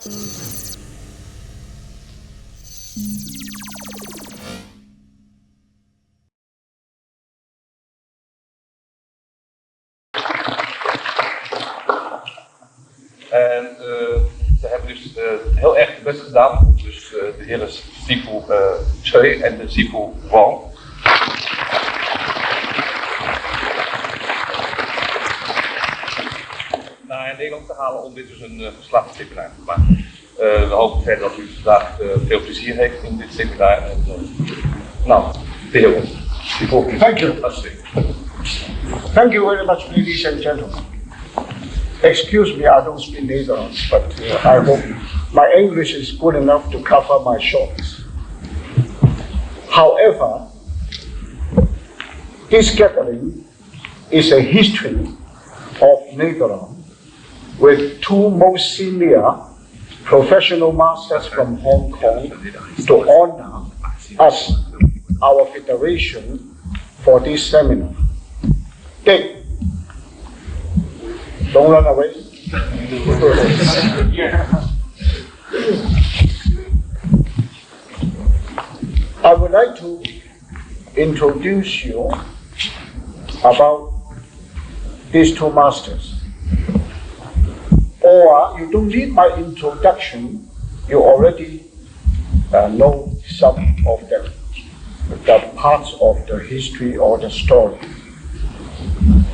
En ze hebben dus heel erg het best gedaan. Dus de heren Sifu Choi en de Sifu Wang. Naar Nederland te halen om dit dus een geslaagd seminar te maken. We hopen verder dat u vandaag veel plezier heeft in dit seminar. En, nou, de heren Sifu. Thank you. Thank you very much, ladies and gentlemen. Excuse me, I don't speak Netherlands, but I hope my English is good enough to cover my shorts. However, this gathering is a history of Netherlands with two most senior professional masters from Hong Kong to honor us, our federation, for this seminar. Dick, don't run away. I would like to introduce you about these two masters. Or you don't need my introduction, you already know some of them, the parts of the history or the story.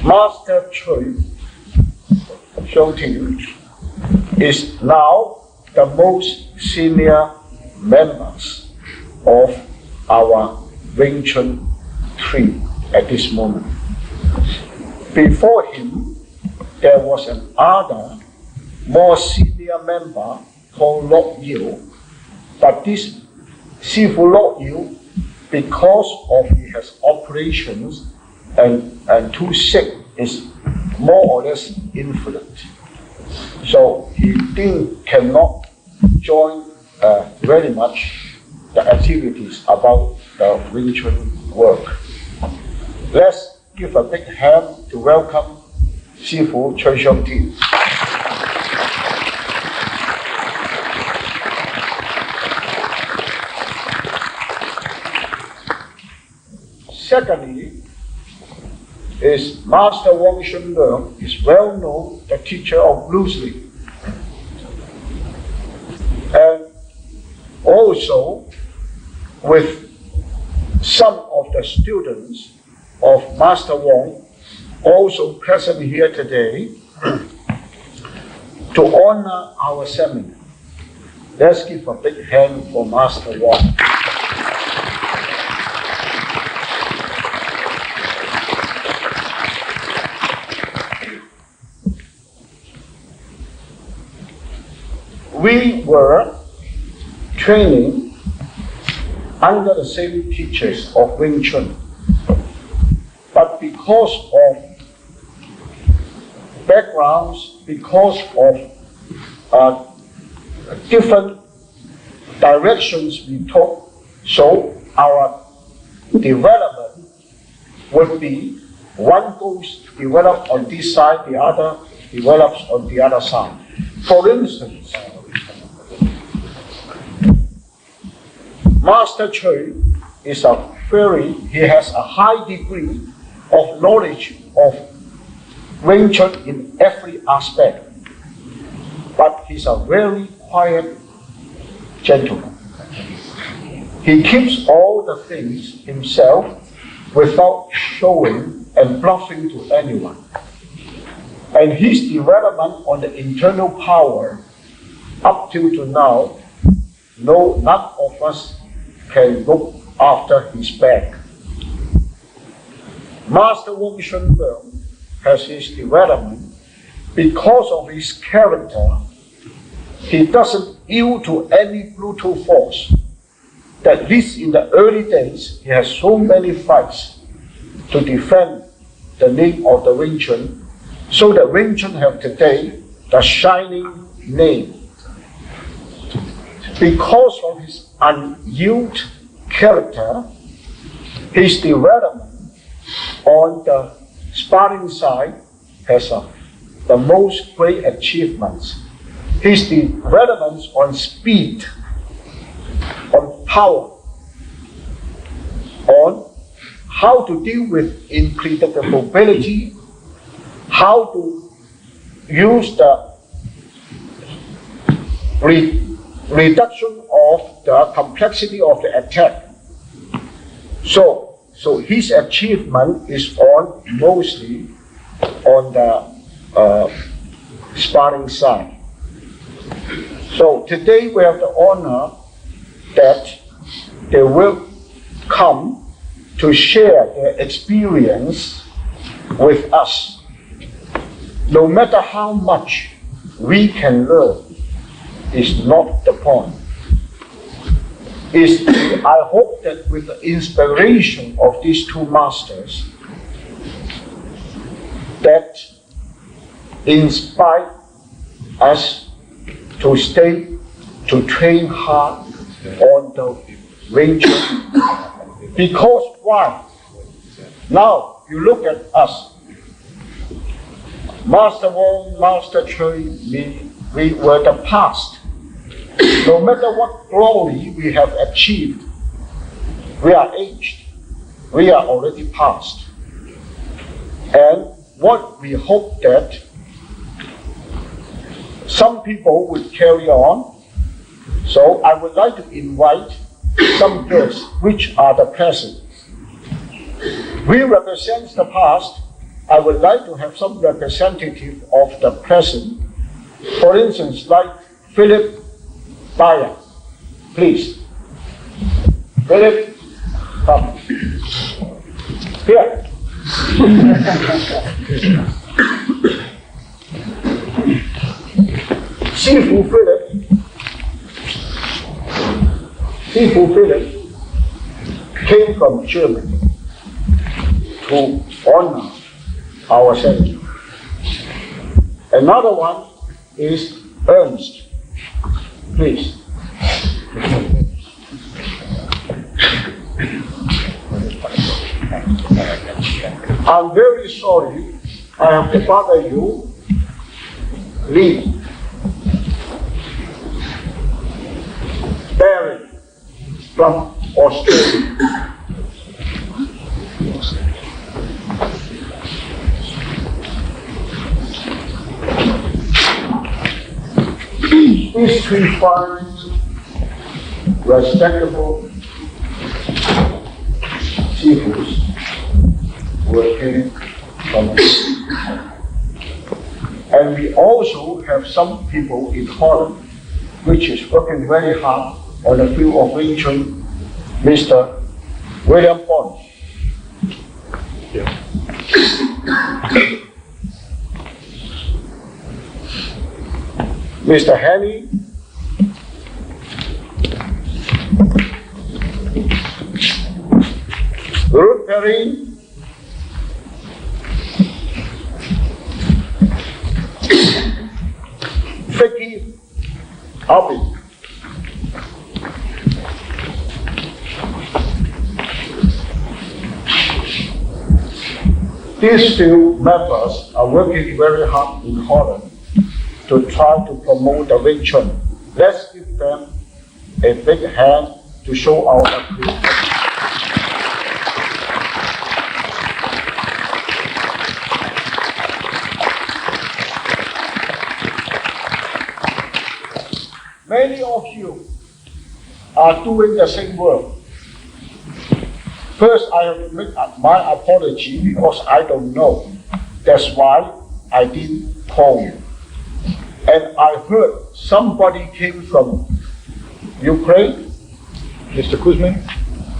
Master Chu Shong Tin is now the most senior members of our Wing Chun tree at this moment. Before him, there was another more senior member called Lok Yiu, but this Sifu Lok Yiu, because of his operations and too sick, is more or less invalid. So he cannot join very much the activities about the Wing Chun work. Let's give a big hand to welcome Sifu Chu Shong Tin. Secondly, is Master Wang Shun Leung is well known, the teacher of Bruce Lee. And also with some of the students of Master Wang also present here today to honor our seminar. Let's give a big hand for Master Wang. We were training under the same teachers of Wing Chun, but because of backgrounds, because of different directions we took, so our development would be one goes developed on this side, the other develops on the other side. For instance, Master Chu is he has a high degree of knowledge of Wing Chun in every aspect, but he's a very quiet gentleman. He keeps all the things himself without showing and bluffing to anyone. And his development on the internal power up till to now, none of us can look after his back. Master Wang Shun Leung has his development because of his character. He doesn't yield to any brutal force. At least in the early days, he has so many fights to defend the name of the Wing Chun, so that Wing Chun have today the shining name. Because of his unyielding character, his development on the sparring side has the most great achievements. his developments on speed, on power, on how to deal with unpredictability, how to use the reduction of the complexity of the attack. So his achievement is mostly on the sparring side. So today we have the honor that they will come to share their experience with us. No matter how much we can learn is not the point. I hope that with the inspiration of these two masters, that inspire us to train hard on the Wing Chun. Because why? Now you look at us, Master Wong, Master Chui, we were the past. No matter what glory we have achieved, we are aged. We are already past. And what we hope that some people would carry on. So I would like to invite some guests which are the present. We represent the past. I would like to have some representative of the present. For instance, like Philip Baya, please. Philip, come. Here. Sifu Philip came from Germany to honor our center. Another one is Ernst. Please. I'm very sorry I have to bother you. Lee. Barry from Australia. These three fine, respectable Sifus working from us. And we also have some people in Holland which is working very hard on the field of Wing Chun, Mr. William Bond. Yeah. Mr. Henny, Ruth Perry, Vicky Albin. These two members are working very hard in Holland to try to promote the Wing Chun. Let's give them a big hand to show our appreciation. Many of you are doing the same work. First, I have to make my apology because I don't know. That's why I didn't call you. And I heard somebody came from Ukraine. Mr. Kuzmin.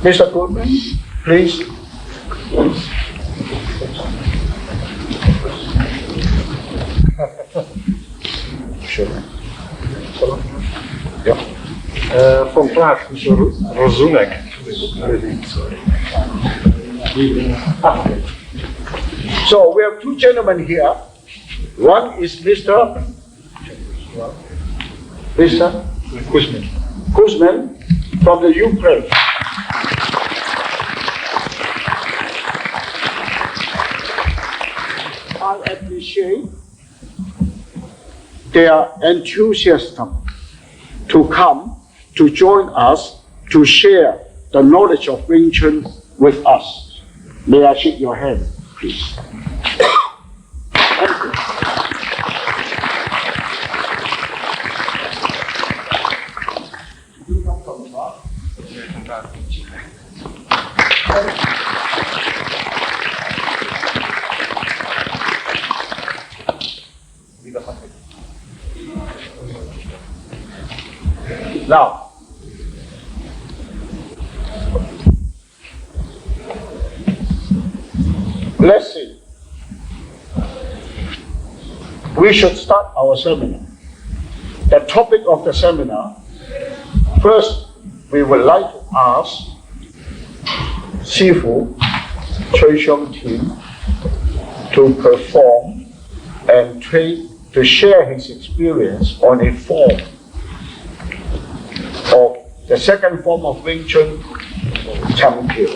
Mr. Kuzmin, please. Sure. Ja. Van Praag, Rozunek. So we have two gentlemen here. One is Mr. Kuzmin from the Ukraine. I appreciate their enthusiasm to come to join us to share the knowledge of Wing Chun with us. May I shake your hand, please? Now, let's see. We should start our seminar. The topic of the seminar, first, we would like to ask Sifu Chu Shong Tin to perform and train to share his experience on a form of the second form of Wing Chun, Chang Kiu.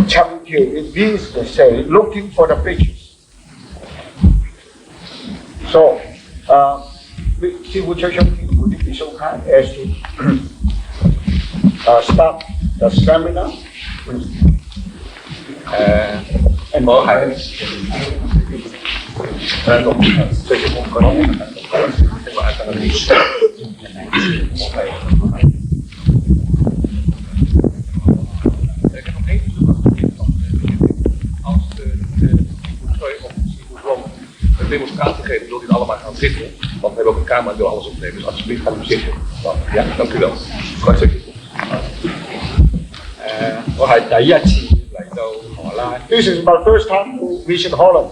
Chang Kiu, it means to say looking for the pictures. So, Sifu Chu Shong Tin, would you be so kind as to start the seminar? And我係最近我覺得demonstratie geven, wil dit allemaal gaan zitten. Want we hebben ook een camera, wil alles opnemen. Dus alsjeblieft gaan we zitten. Ja, dank u wel. Goed zitten. 我係第一次嚟到荷蘭， This is my first time to visit Holland.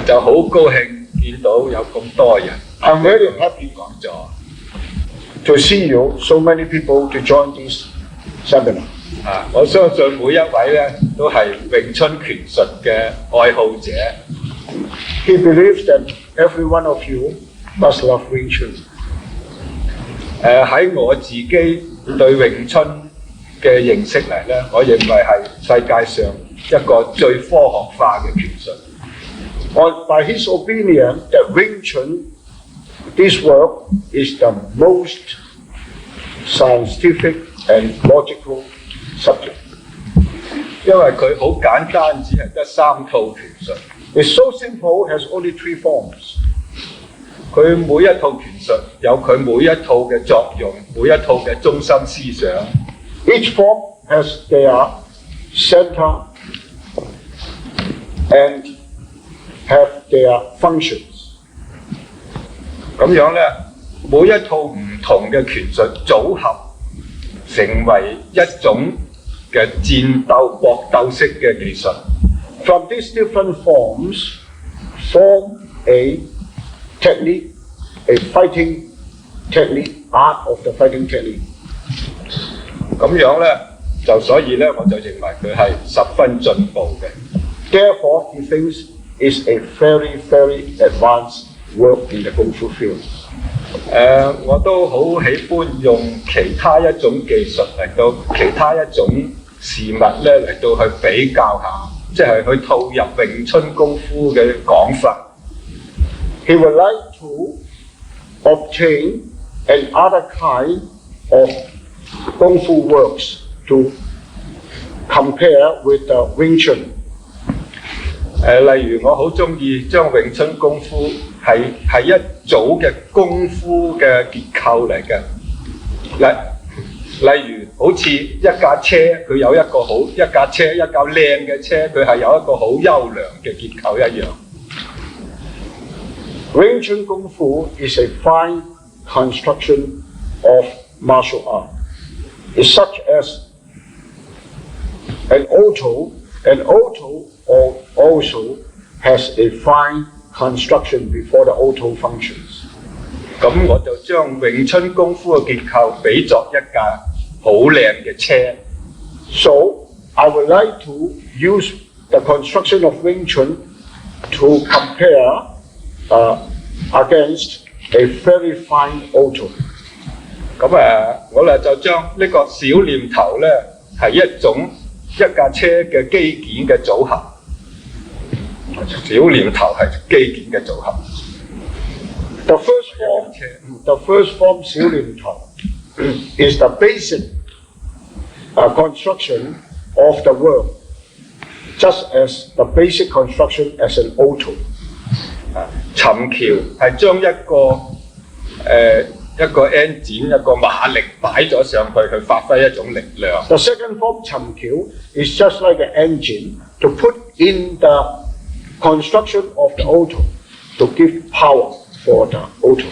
就好高興見到有咁多人 I'm very happy 講座。 to see you, so many people to join this seminar. 我相信每一位咧都係詠春拳術嘅愛好者。 He believes that every one of you must love Wing Chun. 喺我自己對詠春嘅認識嚟咧，我認為係世界上一個最科學化嘅拳術。 By his opinion, that Wing Chun, this work is the most scientific and logical subject. 因為佢好簡單，只係得3套拳術。 It's so simple, has only 3 forms. 佢每一套拳術有佢每一套嘅作用，每一套嘅中心思想。 Each form has their center and have their functions. 咁樣咧，每一套唔同嘅拳術組合，成為一種嘅戰鬥搏鬥式嘅技術。 From these different forms, form a technique, a fighting technique, art of the fighting technique. 咁樣咧，所以咧，我就認為佢係十分進步嘅。 Therefore, he thinks it's a very, very advanced work in the Kung Fu field. 我都好喜歡用其他一種技術嚟到其他一種事物咧嚟到去比較下，即係去套入詠春功夫嘅講法。He would like to obtain another kind of Kung Fu works to compare with the Wing Chun. 例如我好中意將詠春功夫係一組嘅功夫嘅結構嚟嘅。例如好似一架車，佢有一架車一架靚嘅車，佢係有一個好優良嘅結構一樣。Wing Chun Kung Fu is a fine construction of martial art. It's such as an auto also has a fine construction before the auto functions. 咁我就將詠春功夫嘅結構比作一架好靚嘅車。So I would like to use the construction of Wing Chun to compare against a very fine auto. 咁我哋就將呢個小念頭咧係一架車嘅機件嘅組合。小念頭係機件嘅組合。The first form 小練堂 is the basic construction of the world, just as the basic construction as an auto. 沉橋係將一個 engine 一個馬力擺咗上去，去發揮一種力量。The second form 沉橋 is just like an engine to put in the construction of the auto to give power for the auto.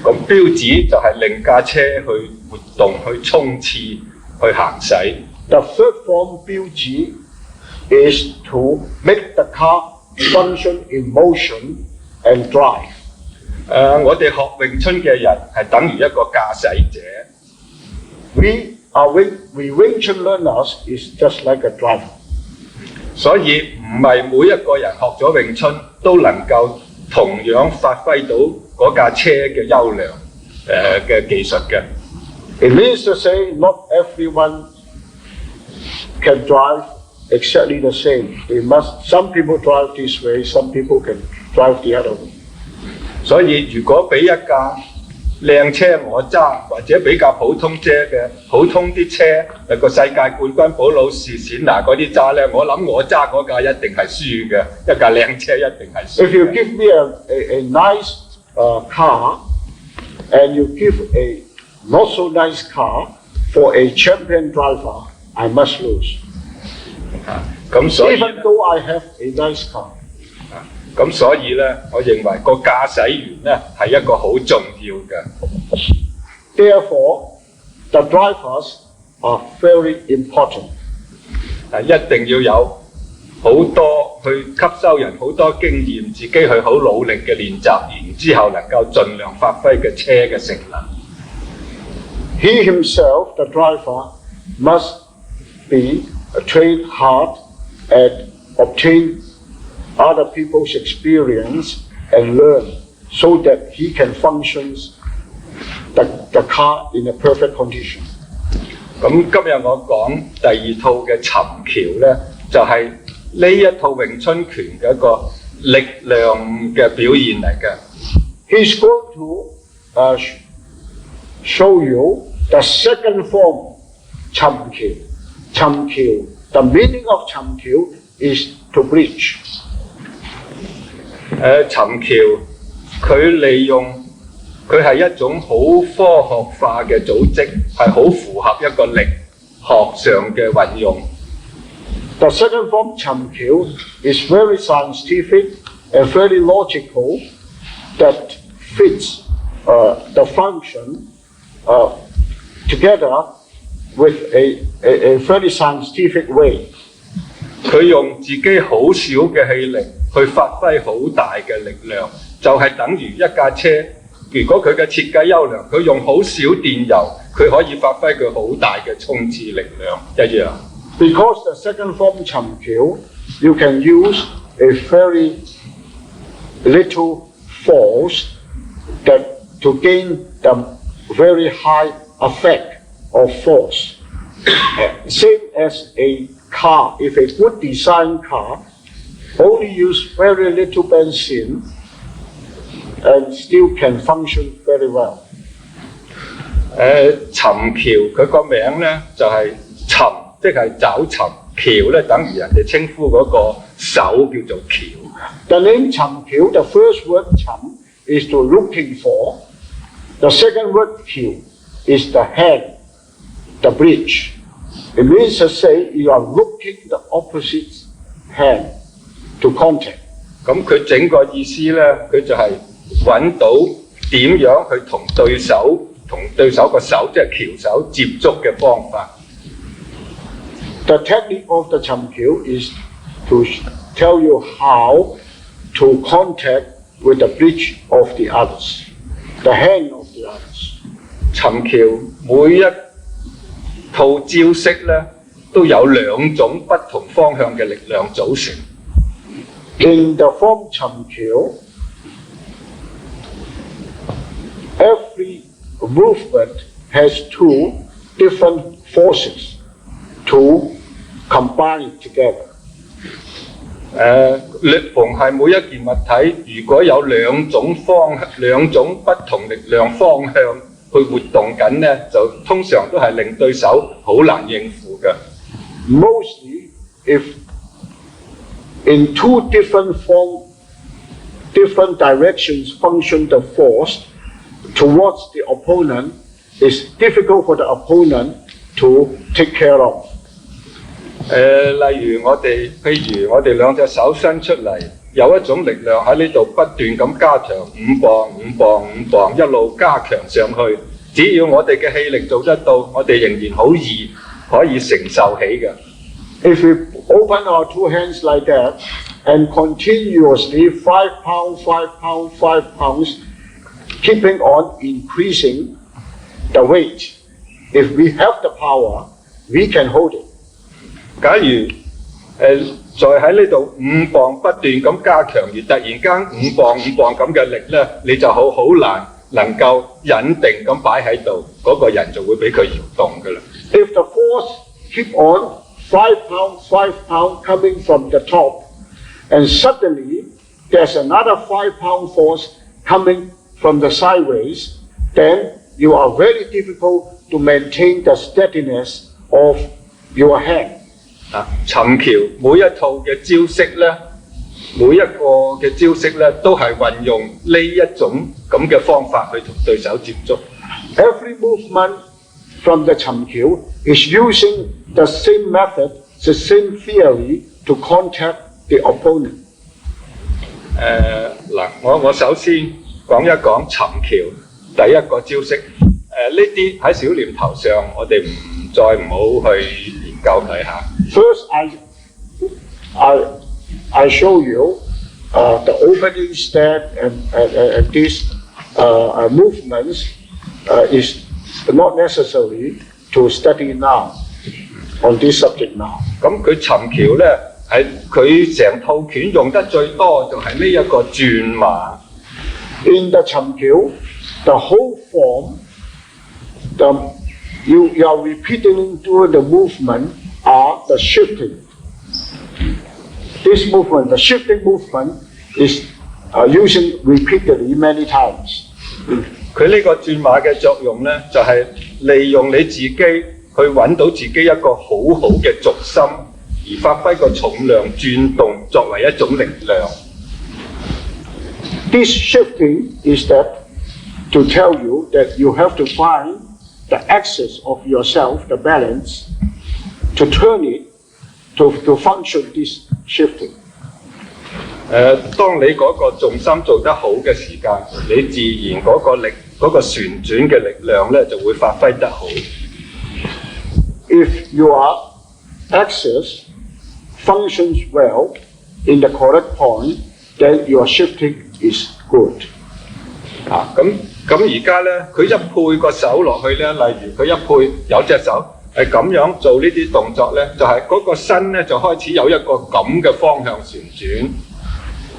咁標指就係令架車去活動、去衝刺、去行駛。The third form 標指 is to make the car function in motion and drive. 我哋學詠春嘅人係等於一個駕駛者。We Wing Chun learners is just like a driver. 所以唔係每一個人學咗詠春都能夠同樣發揮到嗰架車嘅優良嘅技術嘅。It means to say not everyone can drive exactly the same. Some people drive this way, some people can drive the other way. 所以如果俾一架靚車我揸，或者比較普通啲車，個世界冠軍保魯士、冼拿嗰啲揸咧，我諗我揸嗰架一定係輸嘅，一架靚車一定係輸嘅。If you give me a nice car and you give a not so nice car for a champion driver, I must lose. 咁所以 Even though I have a nice car. 咁所以咧，我認為個駕駛員咧係一個好重要嘅。Therefore, the drivers are very important. 一定要有好多去吸收人好多經驗，自己去好努力嘅練習，然之後能夠盡量發揮嘅車嘅性能。He himself, the driver, must be trained hard and obtain other people's experience and learn so that he can function the car in a perfect condition. 咁今日我講第二套嘅沉橋咧，就係呢一套詠春拳嘅一個力量嘅表現嚟嘅。He's going to show you the second form 沉橋。沉橋 the meaning of 沉橋 is to bridge. 沉橋佢利用佢係一種好科學化嘅組織，係好符合一個力學上嘅運用。The second form 沉橋 is very scientific and very logical that fits the function together with a very scientific way. 佢用自己好少嘅氣力去發揮好大嘅力量，就係等於一架車。如果佢嘅設計優良，佢用好少電油，佢可以發揮佢好大嘅衝刺力量一樣。Because the second form 沉橋 you can use a very little force that to gain the very high effect of force. Same as a car, if a good design car only use very little benzene and still can function very well. 沉橋佢個名咧就係沉，即係找尋；橋咧等於人哋稱呼嗰個手叫做橋。The name 沉橋, the first word 沉 is to looking for. The second word 橋 is the hand, the bridge. It means to say you are looking the opposite hand to contact. 咁佢整個意思咧，佢就係揾到點樣去同對手個手，即係橋手接觸嘅方法。The technique of the 沉橋 is to tell you how to contact with the bridge of the others, the hand of the others. 沉橋每一套招式咧，都有兩種不同方向嘅力量組成。In the form 沉橋, every movement has two different forces to combine it together. 逢係每一件物體，如果有兩種不同力量方向去活動緊呢，就通常都係令對手好難應付嘅。Mostly, if in two different directions function the force towards the opponent, it's difficult for the opponent to take care of. 例如譬如我哋兩隻手伸出嚟，有一種力量喺呢度不斷咁加強5磅、5磅、5磅，一路加強上去。只要我哋嘅氣力做得到，我哋仍然好易可以承受起嘅。If we open our two hands like that and continuously 5 pounds, 5 pounds, 5 pounds, keeping on increasing the weight, if we have the power, we can hold it. 假如再喺呢度5磅不斷咁加強，而突然間5磅咁嘅力咧，你就好難能夠穩定咁擺喺度，嗰個人就會俾佢搖動㗎啦。If the force keep on 5 pounds coming from the top, and suddenly there's another 5 pound force coming from the sideways, then you are very difficult to maintain the steadiness of your hand. 尋橋每一套嘅招式咧，每一個嘅招式咧，都係運用呢一種咁嘅方法去同對手接觸。Every movement from the 尋橋 is using the same method, the same theory to contact the opponent. 我首先講一講尋橋第一個招式。呢啲喺小念頭上，我哋唔好去研究睇下。First, I show you the opening step and these movements is not necessary to study now on this subject now. 咁佢尋橋咧，係佢成套拳用得最多就係呢一個轉馬。In the 尋橋, the whole form, you are repeatedly doing the movement are the shifting. This movement, the shifting movement, is using repeatedly many times. 佢呢個轉馬嘅作用咧，就係利用你自己去揾到自己一個好嘅軸心，而發揮個重量轉動作為一種力量。This shifting is that to tell you that you have to find the axis of yourself, the balance, to turn it to function this shifting. 當你嗰個重心做得好嘅時間，你自然嗰個旋轉嘅力量咧就會發揮得好。If your axis functions well in the correct point, then your shifting is good. 咁而家咧，佢一配個手落去咧，例如佢一配有隻手係咁樣做呢啲動作咧，就係嗰個身咧就開始有一個咁嘅方向旋轉，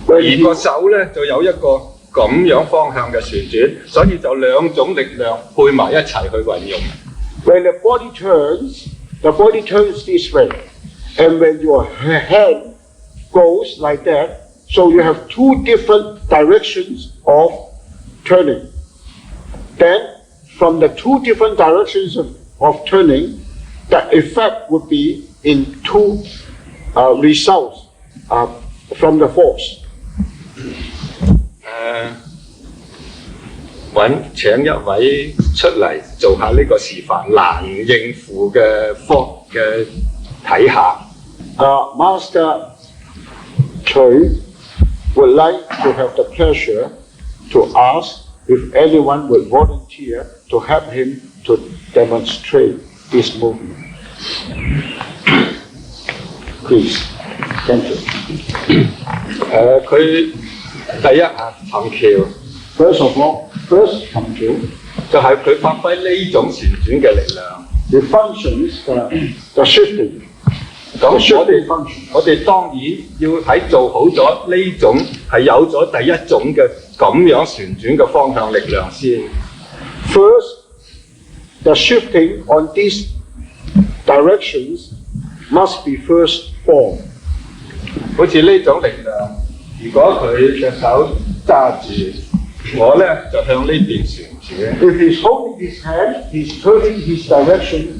而個手咧就有一個咁樣方向嘅旋轉，所以就兩種力量配埋一齊去運用。When the body turns this way, and when your hand goes like that, so you have two different directions of turning. Then, from the two different directions of turning, the effect would be in two results from the force. 請一位出嚟做下呢個示範，難應付嘅睇下。Master Choi would like to have the pleasure to ask if anyone would volunteer to help him to demonstrate this movement. Please, thank you. 佢第一尋橋。First of all, first 尋橋就係佢發揮呢種旋轉嘅力量。It functions the shifting. 咁我哋當然要喺做好咗呢種係有咗第一種嘅咁樣旋轉嘅方向力量先。First, the shifting on these directions must be first formed. 好似呢種力量，如果佢隻手揸住，我咧就向呢邊旋轉。If he's holding his hand, he's turning his direction.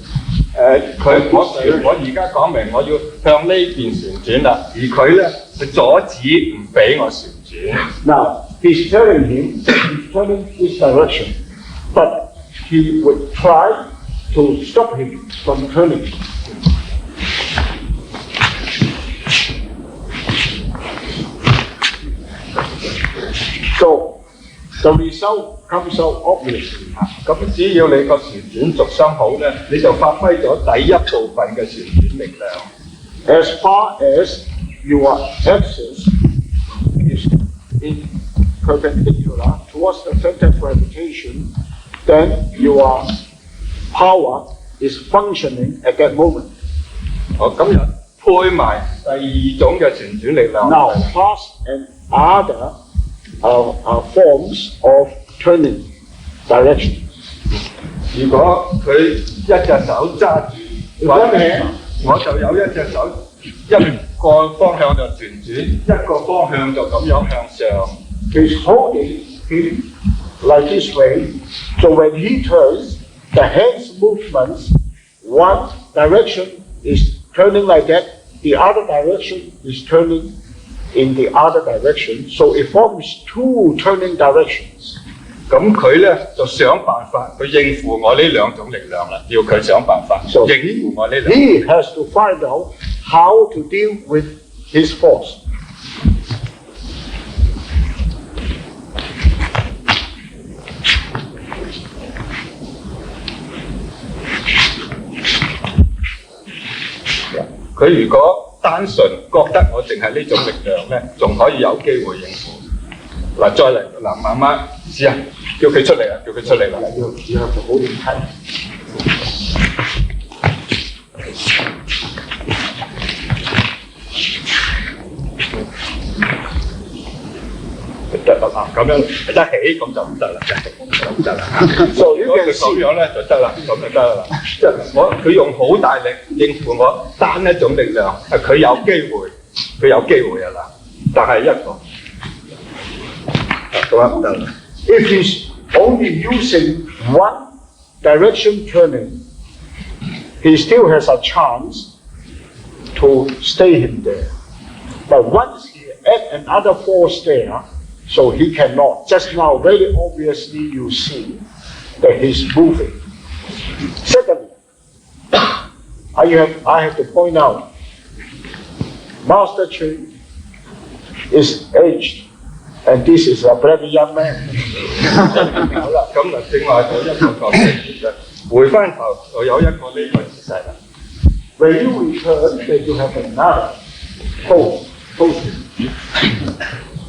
我而家講明我要向呢邊旋轉啦，而佢咧佢阻止唔俾我旋轉。Now, he's telling him, he's turning his direction, but he would try to stop him from turning. So, the result comes out obviously. 咁只要你個旋轉軸心好咧，你就發揮咗第一部分嘅旋轉力量。As far as your axis is in perpendicular towards the center of gravitation, then your power is functioning at that moment. 好，咁又配埋第二種嘅旋轉力量。Now, plus and other forms of turning direction. 如果佢一隻手揸住，我就有一隻手一個方向就旋轉，一個方向就咁樣向上。He's holding it like this way, so when he turns, the hands movements, one direction is turning like that, the other direction is turning in the other direction, so it forms two turning directions. 咁佢咧就想辦法去應付我呢兩種力量啦，要佢想辦法應付我呢兩。He has to find out how to deal with his force. Yeah. 佢如果單純覺得我淨係呢種力量咧，仲可以有機會應付。嗱，再嚟嗱，慢慢試下，叫佢出嚟啊，叫佢出嚟啦。You have to hold him tight. 得啦，咁樣一起咁就唔得啦，咁得啦。So 如果佢咁樣咧就得啦，咁就得啦。即係佢用好大力應付我單一種力量，佢有機會啊啦，但係一個咁樣唔得啦。If he's only using one direction turning, he still has a chance to stay him there. But once he add another force there, so he cannot. Just now, very obviously, you see that he's moving. Secondly, I have to point out, Master Ching is aged, and this is a very young man. 好啦，咁嗱，正話有一個角色，其實回翻頭就有一個呢個姿勢啦。When you return, then you have another pose.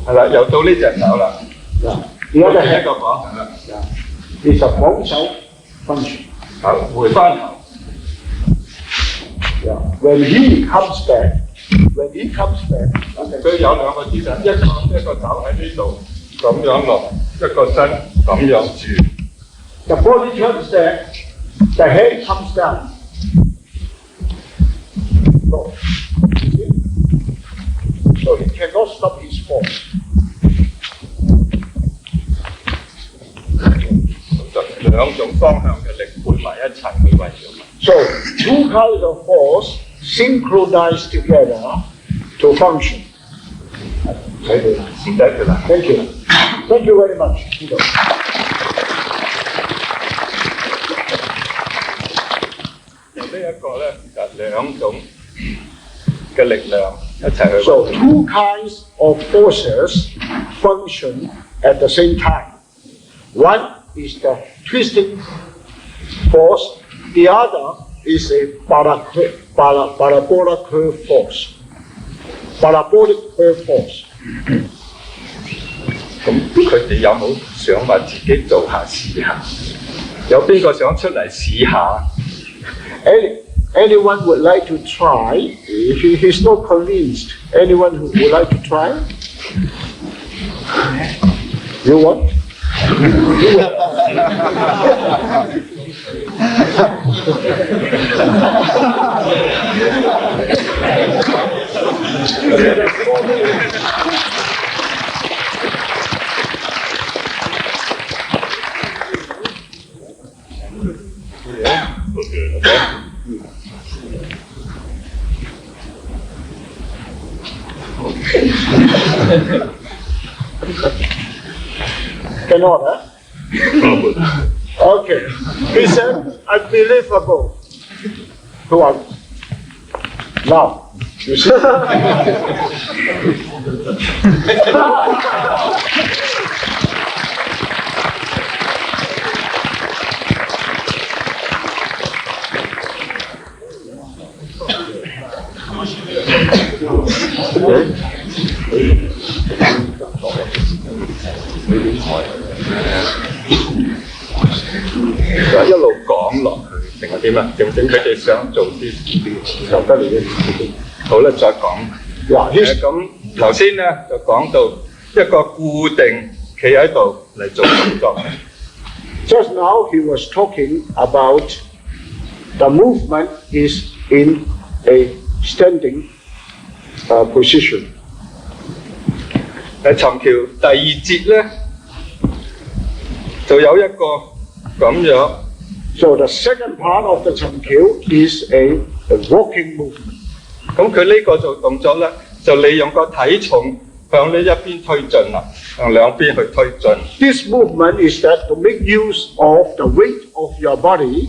係啦，又到呢隻手啦。The other 一 hand 個講係啦。is a 防守 function. 好，回翻頭。When he comes back, 所以有兩個姿勢，一個手喺呢度咁樣落，一個身咁樣轉。the body turns back, the head comes down. So he cannot stop his fall. 兩種方向嘅力配埋一齊去圍繞。So two kinds of force synchronize together to function. Thank you. Thank you very much. 呢一個咧就兩種嘅力量一齊去。So two kinds of forces function at the same time. One is the twisting force. The other is a parabolic curve force. Parabolic curve force. 咁佢哋有冇想話自己做下試下？有邊個想出嚟試下？ Anyone would like to try? He's not convinced. Anyone who would like to try? You want? Cannot, huh? Okay. He said, unbelievable. Go on. Now, you see?一路講落去，定係點啊？正佢哋想做啲由得嚟嘅。好啦，再講。咁頭先咧就講到一個固定企喺度嚟做動作。Just now he was talking about the movement is in a standing position. 尋橋第二節咧就有一個咁樣。So the second part of the 尋橋 is a walking movement. 咁佢呢個做動作咧，就利用個體重向呢一邊推進啦，向兩邊去推進。This movement is that to make use of the weight of your body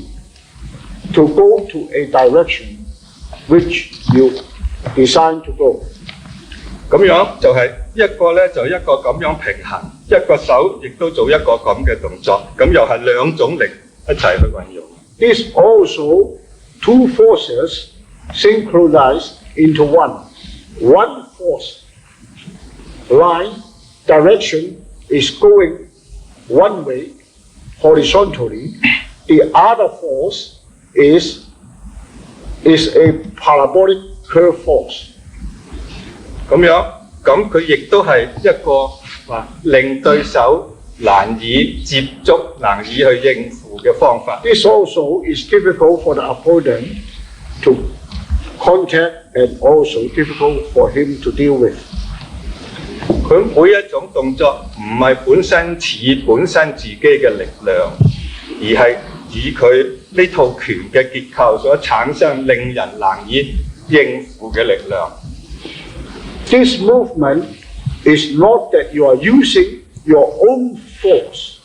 to go to a direction which you design to go. 咁樣就係一個咧就一個咁樣平衡，一個手亦都做一個咁嘅動作，咁又係兩種力一齊去運用。This also two forces synchronized into one. One force line direction is going one way horizontally. The other force is a parabolic curve force. 咁樣，咁佢亦都係一個話令對手難以接觸、難以去應付嘅方法。This also is difficult for the opponent to contact and also difficult for him to deal with. 佢每一種動作唔係本身自己嘅力量，而係以佢呢套拳嘅結構所產生令人難以應付嘅力量。This movement is not that you are using your own force.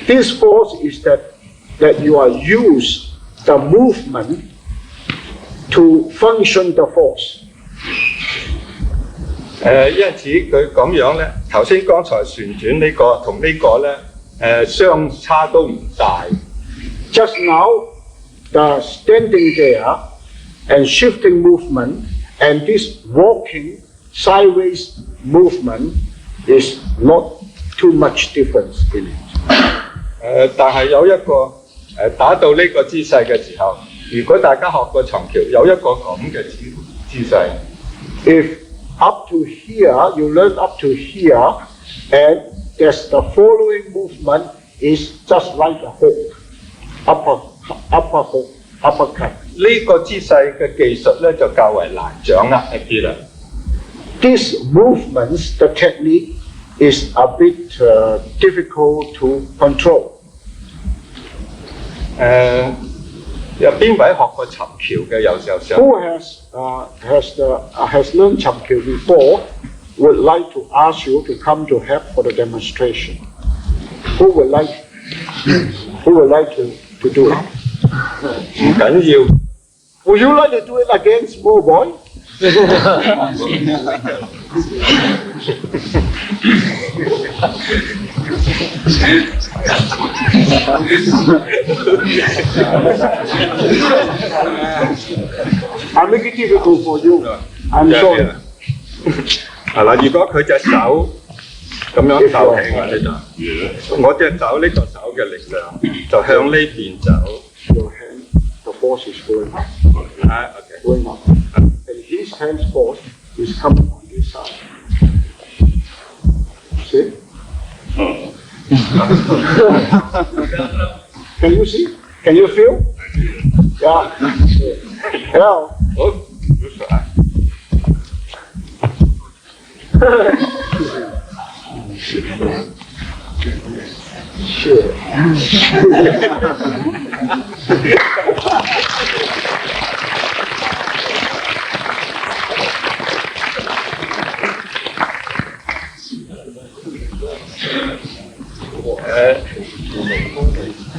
This force is that you are use the movement to function the force. 因此佢咁樣咧，頭先剛才旋轉呢個同呢個咧，相差都唔大。Just now, the standing there and shifting movement and this walking sideways movement is not too much difference in it. 但係有一個打到呢個姿勢嘅時候，如果大家學過尋橋，有一個咁嘅姿勢。If up to here, you learn up to here, and there's the following movement is just like a hook, upper hook, uppercut. 呢個姿勢嘅技術咧就較為難掌握一啲啦。These movements, the technique is a bit difficult to control. 有邊位學過尋橋嘅？有時候想。Who has learned 尋橋 before would like to ask you to come to help for the demonstration? Who would like to do it? 唔緊要。Would you like to do it again, small boy? I make it difficult for you. I'm sorry. 係啦，如果佢隻手咁樣手起我呢度，我隻手呢個手嘅力量就向呢邊走。Your hand, the force is going up. Okay. Going up. And his hand's force is coming on this side. See? Can you see? Can you feel? Yeah. Yeah. 好，唔該。是。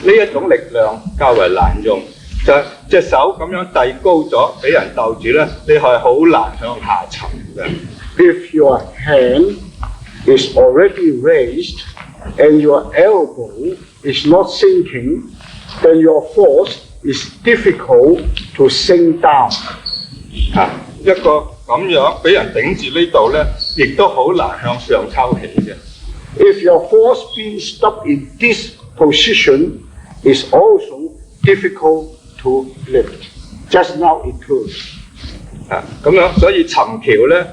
呢一種力量較為難用，就隻手咁樣遞高咗，俾人鬥住咧，你係好難向下沉嘅。If your hand is already raised and your elbow is not sinking, then your force is difficult to sink down. 一個咁樣俾人頂住呢度咧，亦都好難向上抽起嘅。If your force being stuck in this position is also difficult to lift. Just now it could. 咁樣，所以尋橋咧，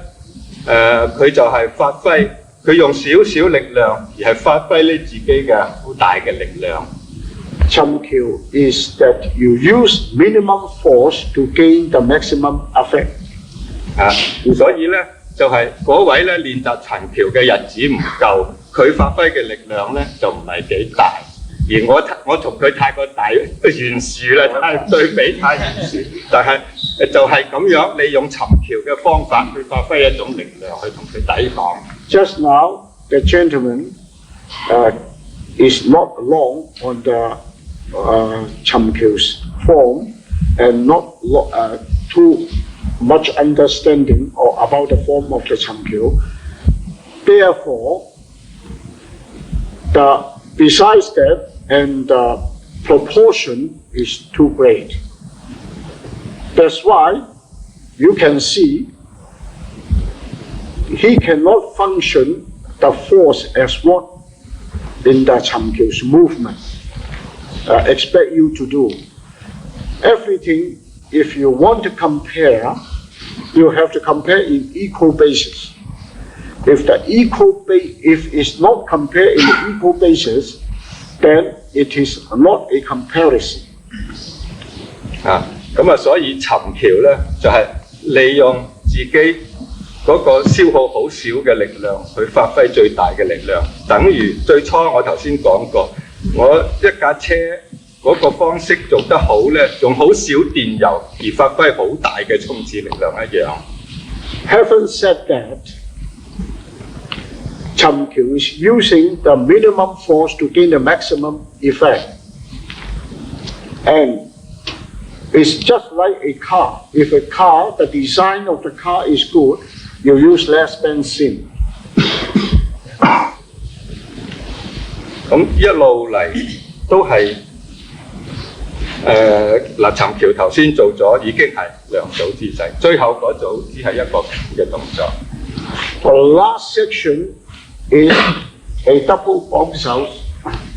佢就係發揮，佢用少少力量，而係發揮你自己嘅好大嘅力量。尋橋 is that you use minimum force to gain the maximum effect. 所以咧就係嗰位咧練習尋橋嘅日子唔夠，佢發揮嘅力量咧就唔係幾大。而我同佢太過大懸殊啦，太對比太懸殊，但係就係咁樣利用尋橋嘅方法去發揮一種力量去同佢抵抗。Just now, the gentleman is not along on the尋橋 form and not too much understanding or about the form of the尋橋. Therefore, besides that, and the proportion is too great. That's why you can see he cannot function the force as what in the Chi Sau's movement expect you to do. Everything, if you want to compare, you have to compare in equal basis. If it's not compared in the equal basis, then it is not a comparison. 所以尋橋咧就係利用自己嗰個消耗好少嘅力量去發揮最大嘅力量，等於最初我頭先講過，我一架車嗰個方式做得好咧，用好少電油而發揮好大嘅衝刺力量一樣。Having said that, Chi Sau is using the minimum force to gain the maximum effect. And it's just like a car. If the design of the car is good, you use less benzene. 咁一路嚟都係嗱，尋橋頭先做咗已經係兩組姿勢，最後嗰組只係一個嘅動作。The last section is a double bomb cell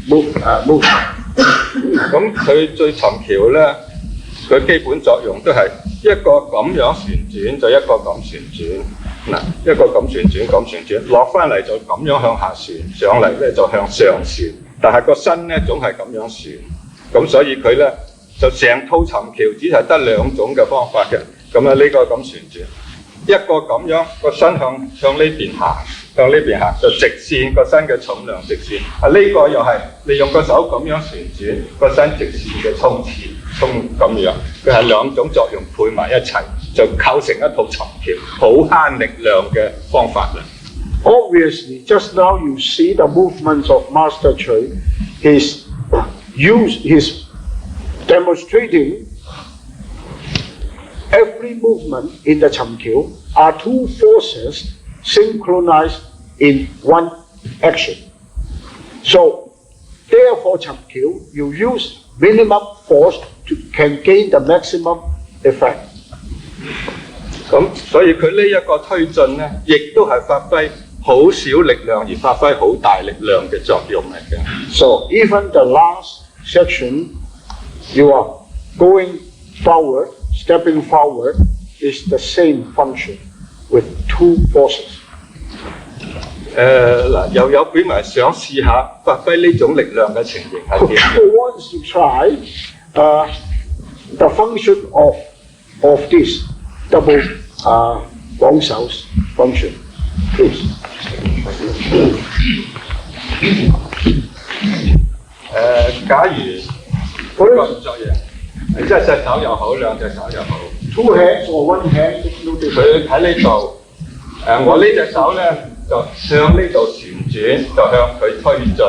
movement. 咁佢最尋橋咧，佢基本作用都係一個咁樣旋轉，就一個咁旋轉，嗱一個咁旋轉，咁旋轉，落翻嚟就咁樣向下旋，上嚟咧就向上旋，但係個身咧總係咁樣旋，咁所以佢咧就成套尋橋只係得兩種嘅方法嘅，咁啊呢個咁旋轉，一個咁樣個身向呢邊行。向呢邊行就直線，個身嘅重量直線。呢個又係利用個手咁樣旋轉，個身直線嘅衝咁樣，佢係兩種作用配埋一齊，就構成一套尋橋，好慳力量嘅方法啦。Obviously, just now you see the movements of Master Chi. He's demonstrating every movement in the Chi Sau are two forces synchronized in one action. So, therefore, Chi Sau, you use minimum force to can gain the maximum effect. 咁所以佢呢一個推進咧，亦都係發揮好少力量而發揮好大力量嘅作用嚟嘅。So even the last section, you are going forward, stepping forward, is the same function with two forces. 嗱，又有表埋想試下發揮呢種力量嘅情形係點？ Who wants to try the function of this double Wang-Shao's function, please. 假如嗰個動作嘢，一隻手又好，兩隻手又好。Two hands or one hand, no difference. 佢喺呢度，我呢隻手咧就向呢度旋轉，就向佢推進。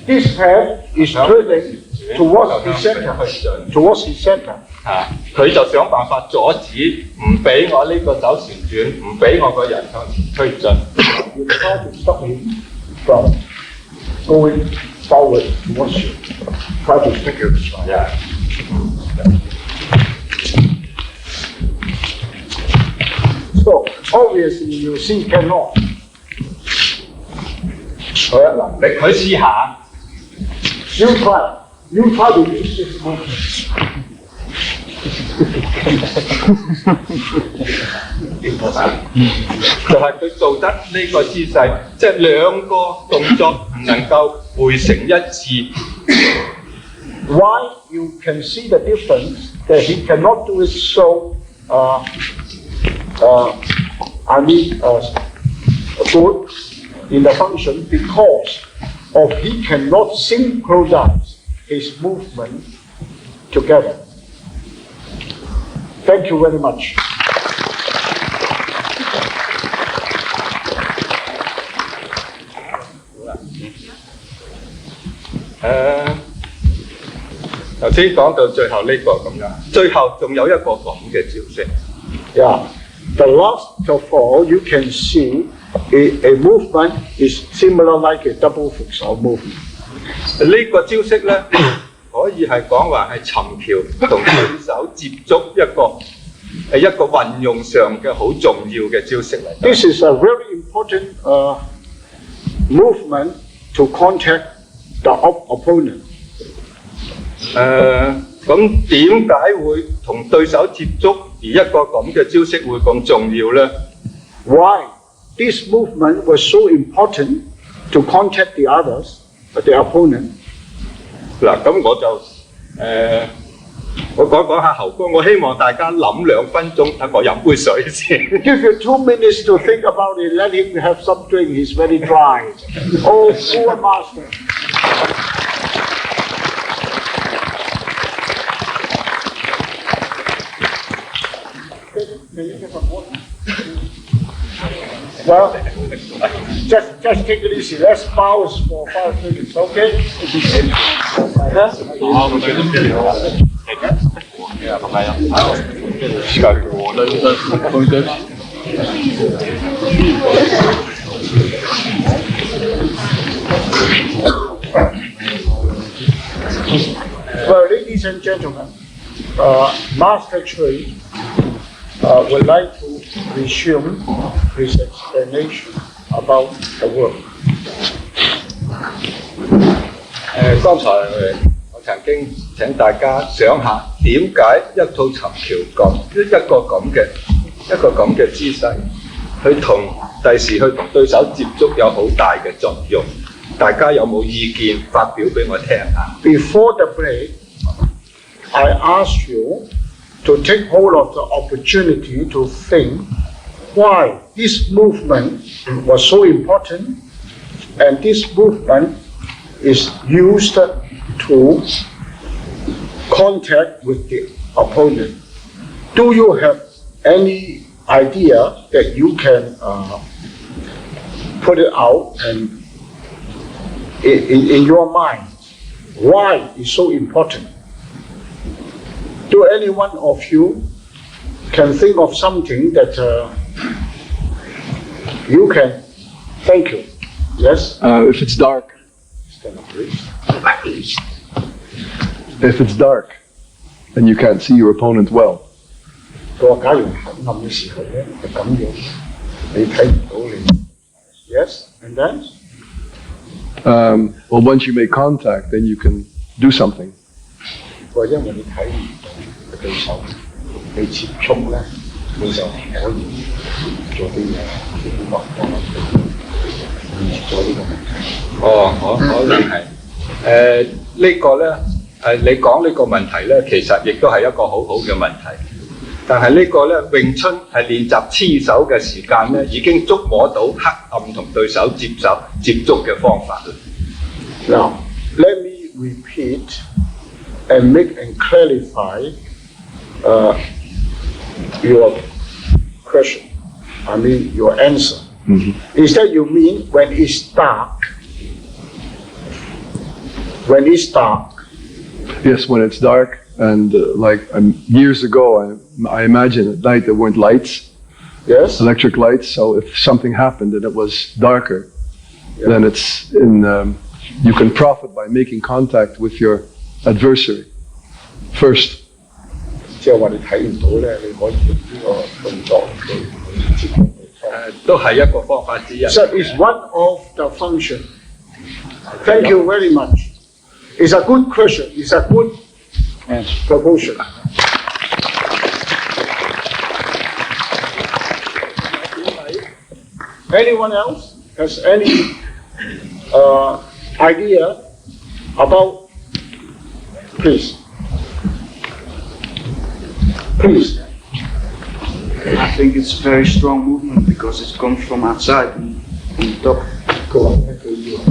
This hand is turning towards the center. Towards the center. 佢就想辦法阻止，唔俾我呢個手旋轉，唔俾我個人向前推進。You try to stop him from going forward towards you. Try to stick it. Yeah. So obviously you see cannot. 好啦，嗱，你佢試下。You try to use this movement. 就係佢做得呢個姿勢，即係兩個動作唔能夠匯成一致。Why you can see the difference that he cannot do it so good in the function because of he cannot synchronize his movement together. Thank you very much. 頭先講到最後呢個咁樣，最後仲有一個咁嘅招式。Yeah. The last of all, you can see a movement is similar like a double 扶手 movement. 呢個招式咧，可以係講話係尋橋同對手接觸一個運用上嘅好重要嘅招式嚟。This is a very important movement to contact the opponent. 咁點解會同對手接觸，而一個咁嘅招式會咁重要咧 ？Why this movement was so important to contact the others, the opponent? 嗱，咁我就我講下後宮，我希望大家諗2分鐘，等我飲杯水先。Give you 2 minutes to think about it. Let him have some drink. He's very dry. Oh, poor master. Can you get some water? Well, just take it easy. Let's pause for 5 minutes, okay? Well, ladies and gentlemen, Master Chui would like to resume his explanation about the work. 剛才我曾經請大家想下點解一套尋橋一個咁嘅姿勢，第時去同對手接觸有好大嘅作用。大家有冇意見發表俾我聽下 ？Before the break, I asked you to take hold of the opportunity to think why this movement was so important, and this movement is used to contact with the opponent. Do you have any idea that you can put it out and in your mind why it's so important? Do any one of you can think of something that you can? Thank you. Yes? If it's dark. If it's dark, then you can't see your opponent well. Yes, and then? Well, once you make contact, then you can do something. 因為你睇唔到對手，你接觸咧，你就可以做啲嘢，解決咗呢個問題。可能係呢個咧你講呢個問題咧，其實亦都係一個好好嘅問題。但係呢個咧，詠春係練習黐手嘅時間咧，已經觸摸到黑暗同對手接觸嘅方法。Now, let me repeat and make and clarify your question. I mean your answer. Is that you mean when it's dark? When it's dark? Yes, when it's dark, and years ago, I imagine at night there weren't lights, Yes. electric lights. So if something happened and it was darker, then it's you can profit by making contact with your adversary first. 即係話你睇唔到咧，你可以用呢個動作去接觸對方。都係一個方法之一。So it's one of the function. Thank you very much. It's a good question. It's a good proposal. Anyone else has any idea about? Please. Please. I think it's a very strong movement because it comes from outside and top. 佢話咧，佢要喺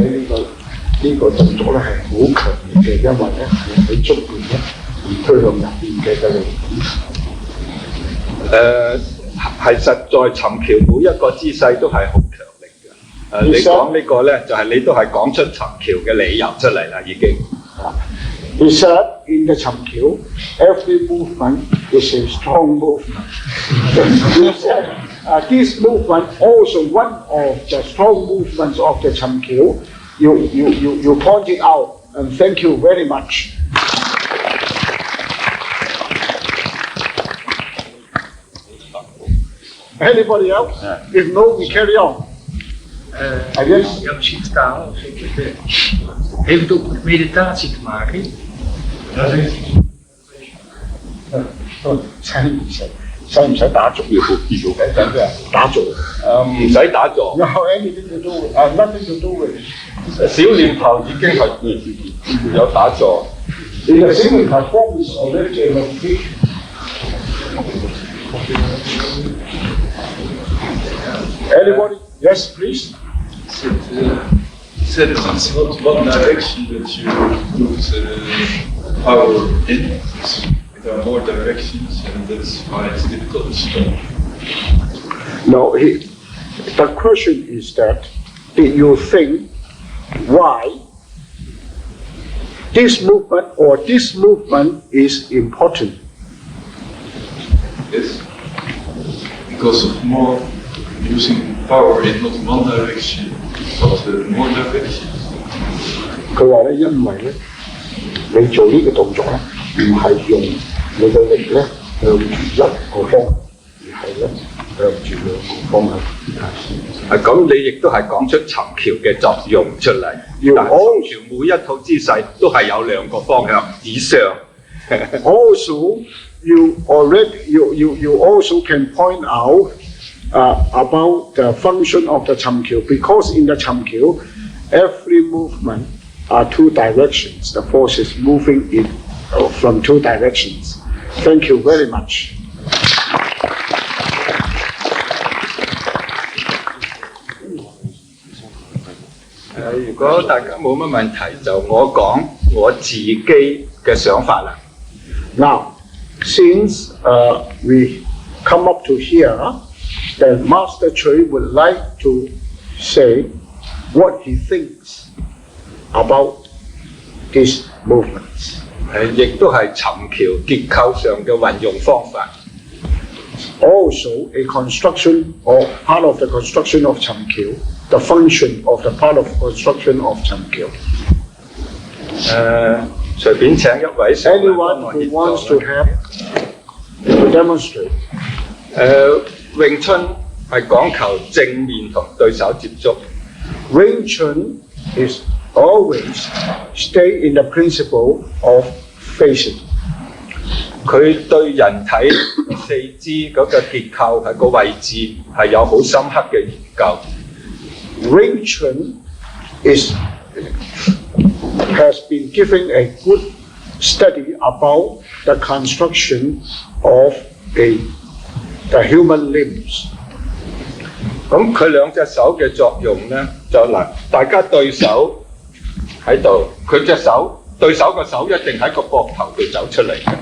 呢個動作咧係好強烈嘅，因為咧係喺出邊咧而推向入邊嘅力。係實在尋橋每一個姿勢都係好強力嘅。你講呢個咧，就係你都係講出尋橋嘅理由出嚟啦，已經。He said in the Chamkyo, every movement is a strong movement. He said this movement also one of the strong movements of the Chamkyo. You pointed out, and thank you very much. Anybody else? If no, we carry on. I guess. Ja, misschien vertalen. Heeft het ook met meditatie te maken? 使唔使打坐？打坐。唔使打坐。No, anything to do with, nothing to do with it. 小念頭已經係有打坐。In the same form is already a meditation. Anybody? Yes, please. Said it's one direction that you put power in. There are more directions, and that's why it's difficult to stop. No, the question is that, did you think why this movement or this movement is important? Yes, because of more using power in not one direction, but more directions. 佢話咧，因為咧，你做呢個動作咧，唔係用你嘅力咧向住一個方向，而係咧向住兩個方向。咁你亦都係講出尋橋嘅作用出嚟。但係尋橋每一套姿勢都係有兩個方向以上。Also, you also can point out about the function of the Chamkyo, because in the Chamkyo, every movement are two directions. The force is moving in from two directions. Thank you very much. 如果大家冇乜問題，就我講我自己嘅想法啦。Now, since we come up to here, then Master Chui would like to say what he thinks about these movements. 亦都係尋橋結構上嘅運用方法。Also, a construction or part of the construction of Chamkyo, the function of the part of construction of Chamkyo. 隨便請一位上嚟 Anyone who wants to have to demonstrate. 詠春係講求正面同對手接觸。Wing Chun is always stay in the principle of facing. 佢對人體四肢嗰個結構係個位置係有好深刻嘅研究。Wing Chun has been given a good study about the construction of the human limbs. 咁佢兩隻手嘅作用咧，就嗱，大家對手喺度，佢隻手對手個手一定喺個膊頭度走出嚟嘅。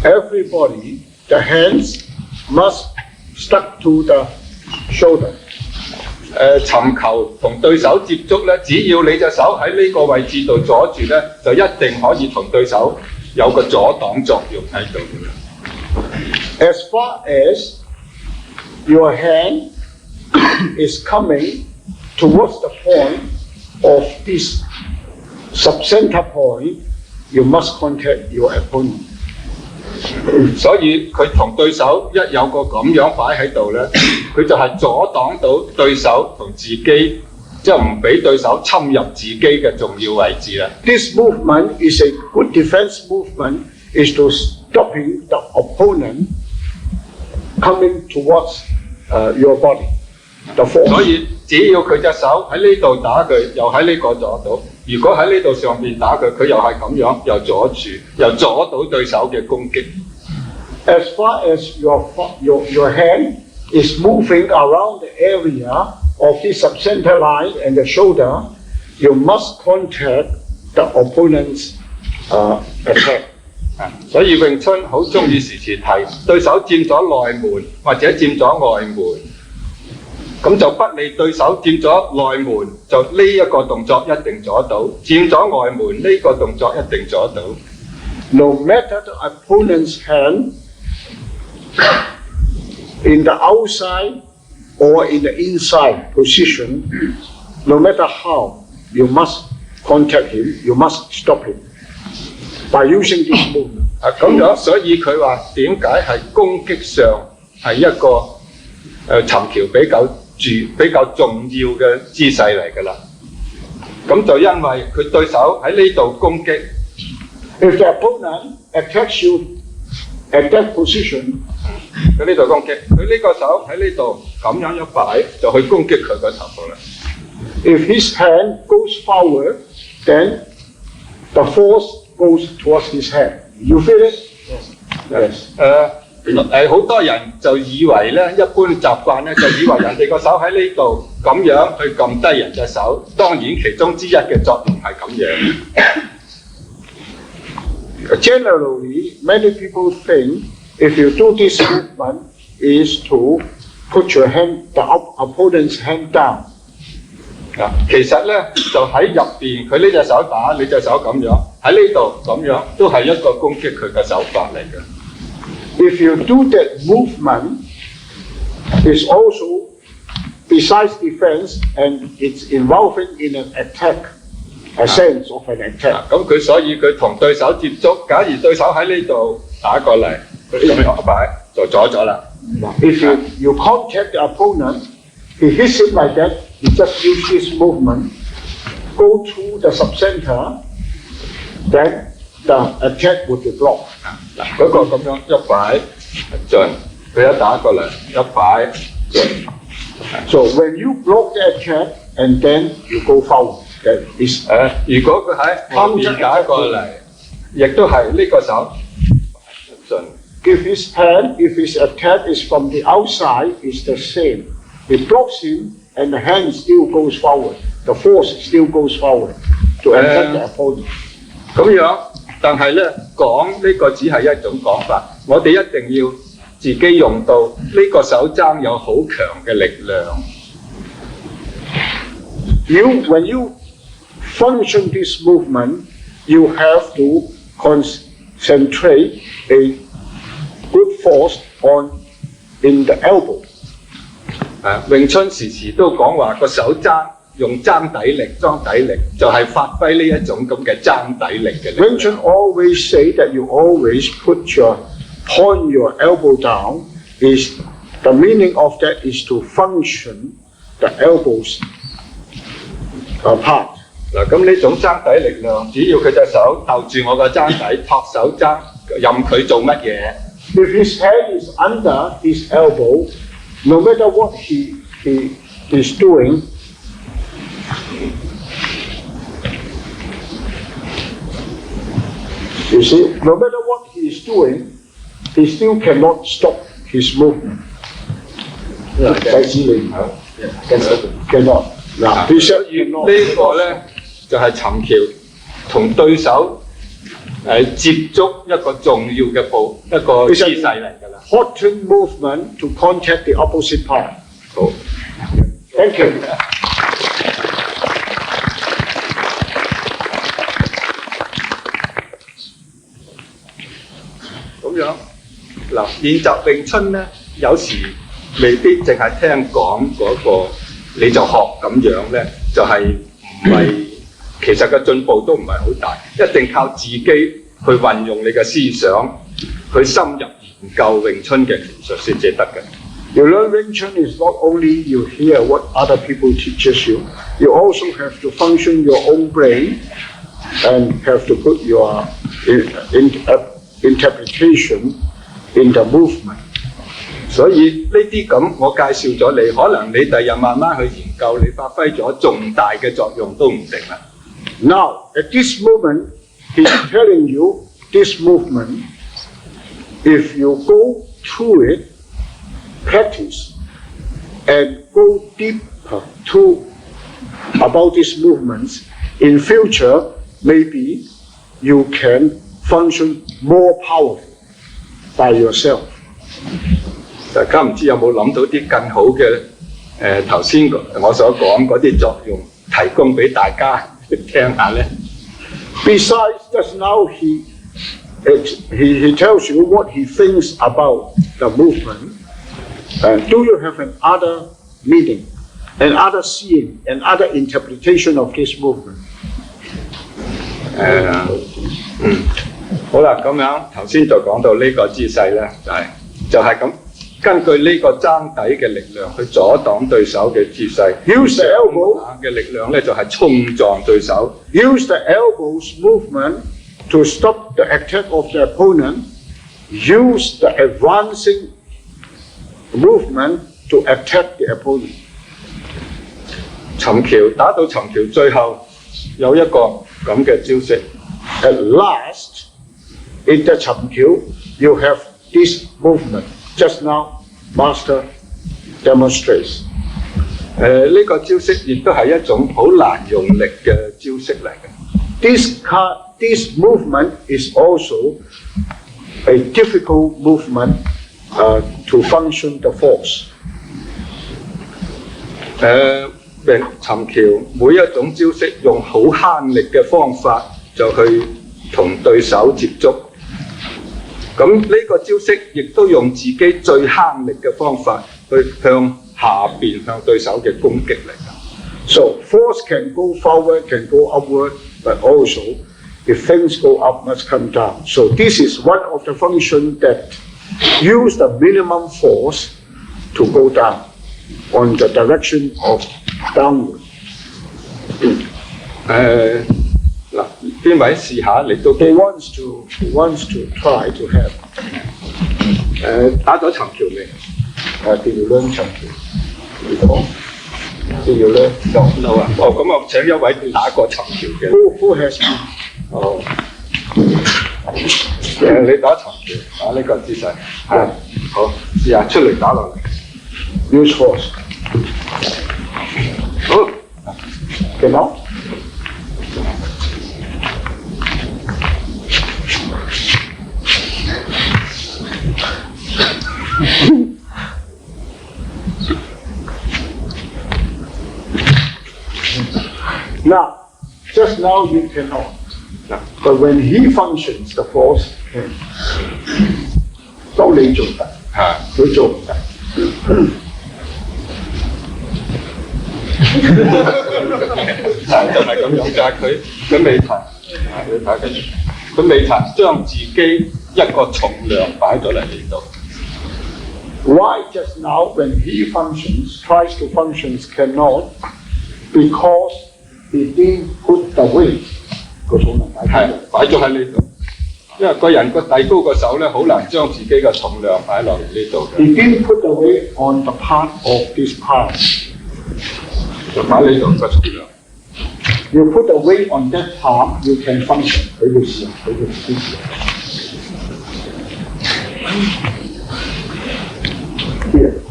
Everybody, the hands must stuck to the shoulder. 尋求同對手接觸咧，只要你隻手喺呢個位置度阻住咧，就一定可以同對手有個阻擋作用喺度。As far as your hand is coming towards the point of this subcenter point, you must contact your opponent. 所以佢同對手一有個咁樣擺喺度咧，佢就係阻擋到對手同自己，即係唔俾對手侵入自己嘅重要位置啦。This movement is a good defense movement, is to stopping the opponent coming towards your body. The force. 所以只要佢隻手喺呢度打佢，又喺呢個阻到；如果喺呢度上面打佢，佢又係咁樣，又阻住，又阻到對手嘅攻擊。As far as your hand is moving around the area of the subcenter line and the shoulder, you must contact the opponent's attack. 所以詠春好中意時時提對手佔咗內門或者佔咗外門，咁就不理對手佔咗內門，就呢一個動作一定阻到；佔咗外門呢個動作一定阻到。No matter the opponent's hand in the outside or in the inside position, no matter how, you must contact him, you must stop him by using this movement. 咁樣，所以佢話點解係攻擊上係一個尋橋比較重要嘅姿勢嚟㗎啦。咁就因為佢對手喺呢度攻擊。If the opponent attacks you at that position, 佢呢度攻擊，佢呢個手喺呢度咁樣一擺，就去攻擊佢個頭部啦。if his hand goes forward, then the force goes towards his hand. You feel it? Yes. 好多人就以為咧，一般習慣咧就以為人哋個手喺呢度咁樣去撳低人隻手，當然其中之一嘅作用係咁樣。Generally, many people think if you do this movement is to put your hand, the opponent's hand down. 其實咧就喺入邊，佢呢隻手打，你隻手咁樣，喺呢度咁樣，都係一個攻擊佢嘅手法嚟嘅。If you do that movement, it's also besides defense and it's involving in an attack, a sense of an attack. 咁佢所以佢同對手接觸，假如對手喺呢度打過嚟，佢咁樣一擺就阻咗啦。If you contact the opponent, he hits it like that, he just use this movement, go through the subcenter, then the attack would be blocked. 嗰個咁樣一擺盡，佢一打過嚟一擺盡。So when you block the attack and then you go forward, that is. 如果佢喺後面打過嚟，亦都係呢個手盡。If his attack is from the outside, it's the same. It blocks him and the hand still goes forward. The force still goes forward to attack the opponent. 咁樣，但係咧講呢個只係一種講法，我哋一定要自己用到呢個手踭有好強嘅力量。When you function this movement, you have to concentrate a good force in the elbow. 詠春時時都講話個手踭用踭底力、裝底力，就係發揮呢一種咁嘅踭底力嘅力量。Wing Chun always say that you always point your elbow down. Is the meaning of that is to function the elbows apart. 嗱，咁呢種踭底力量，只要佢隻手逗住我個踭底，托手踭，任佢做乜嘢。If his hand is under his elbow, no matter what he is doing, You see, no matter what he is doing, he still cannot stop his movement. Cannot. Now, he said 呢個咧就係尋橋同對手接觸一個重要嘅一個姿勢嚟㗎啦。Important movement to contact the opposite part. 好 Thank you. 咁樣嗱，練習詠春咧，有時未必淨係聽講嗰個你就學咁樣咧，就係唔係其實嘅進步都唔係好大，一定靠自己去運用你嘅思想，去深入研究詠春嘅技術先至得嘅。You learn Wing Chun is not only you hear what other people teaches you, you also have to function your own brain and have to put your interpretation in the movement. 所以呢啲咁，我介紹咗你，可能你第日慢慢去研究，你發揮咗重大嘅作用都唔定啦。Now, at this moment, he's telling you this movement, if you go through it, practice, and go deeper about these movements, in future, maybe you can function more powerful by yourself. 大家唔知有冇諗到啲更好嘅頭先我所講嗰啲作用，提供俾大家聽下咧。Besides, just now he tells you what he thinks about the movement. And do you have another meaning, another seeing, another interpretation of this movement? 好啦，咁樣頭先就講到呢個姿勢咧，就係咁。根據呢個爭底嘅力量去阻擋對手嘅姿勢 ，use the elbow 嘅力量咧就係衝撞對手。Use the elbows movement to stop the attack of the opponent. Use the advancing movement to attack the opponent. 尋橋打到尋橋，最後有一個咁嘅招式。At last, in the 尋橋 you have this movement. Just now, Master demonstrates. 呢個招式亦都係一種好難用力嘅招式嚟嘅。This movement is also a difficult movement to function the force. 尋橋每一種招式用好慳力嘅方法就去同對手接觸。咁呢個招式亦都用自己最慳力嘅方法去向下邊向對手嘅攻擊嚟㗎。So force can go forward, can go upward, but also if things go up, must come down. So this is one of the functions that use the minimum force to go down on the direction of downward. 嗱，邊位試下你都 He wants to try to have. 打咗尋橋未？Did you learn 尋橋？Before? Did you learn? No 啊！咁我請一位打過尋橋嘅。Who has been? 你打尋橋，打呢個姿勢。係。好，試下出嚟打落嚟。Use force. 好。Genau. Now, just now you cannot. But when he functions, the force can. 都你做得，佢做唔得。就係咁樣，就係佢未彈，你睇緊，佢未彈將自己一個重量擺咗嚟呢度。Why just now when he functions, tries to functions cannot? Because he didn't put the weight. 個重量擺咗喺呢度，因為個人個遞高個手咧，好難將自己嘅重量擺落嚟呢度嘅。He didn't put the weight on the part of this part. 就擺呢度個重量。You put the weight on that palm, you can function. Here.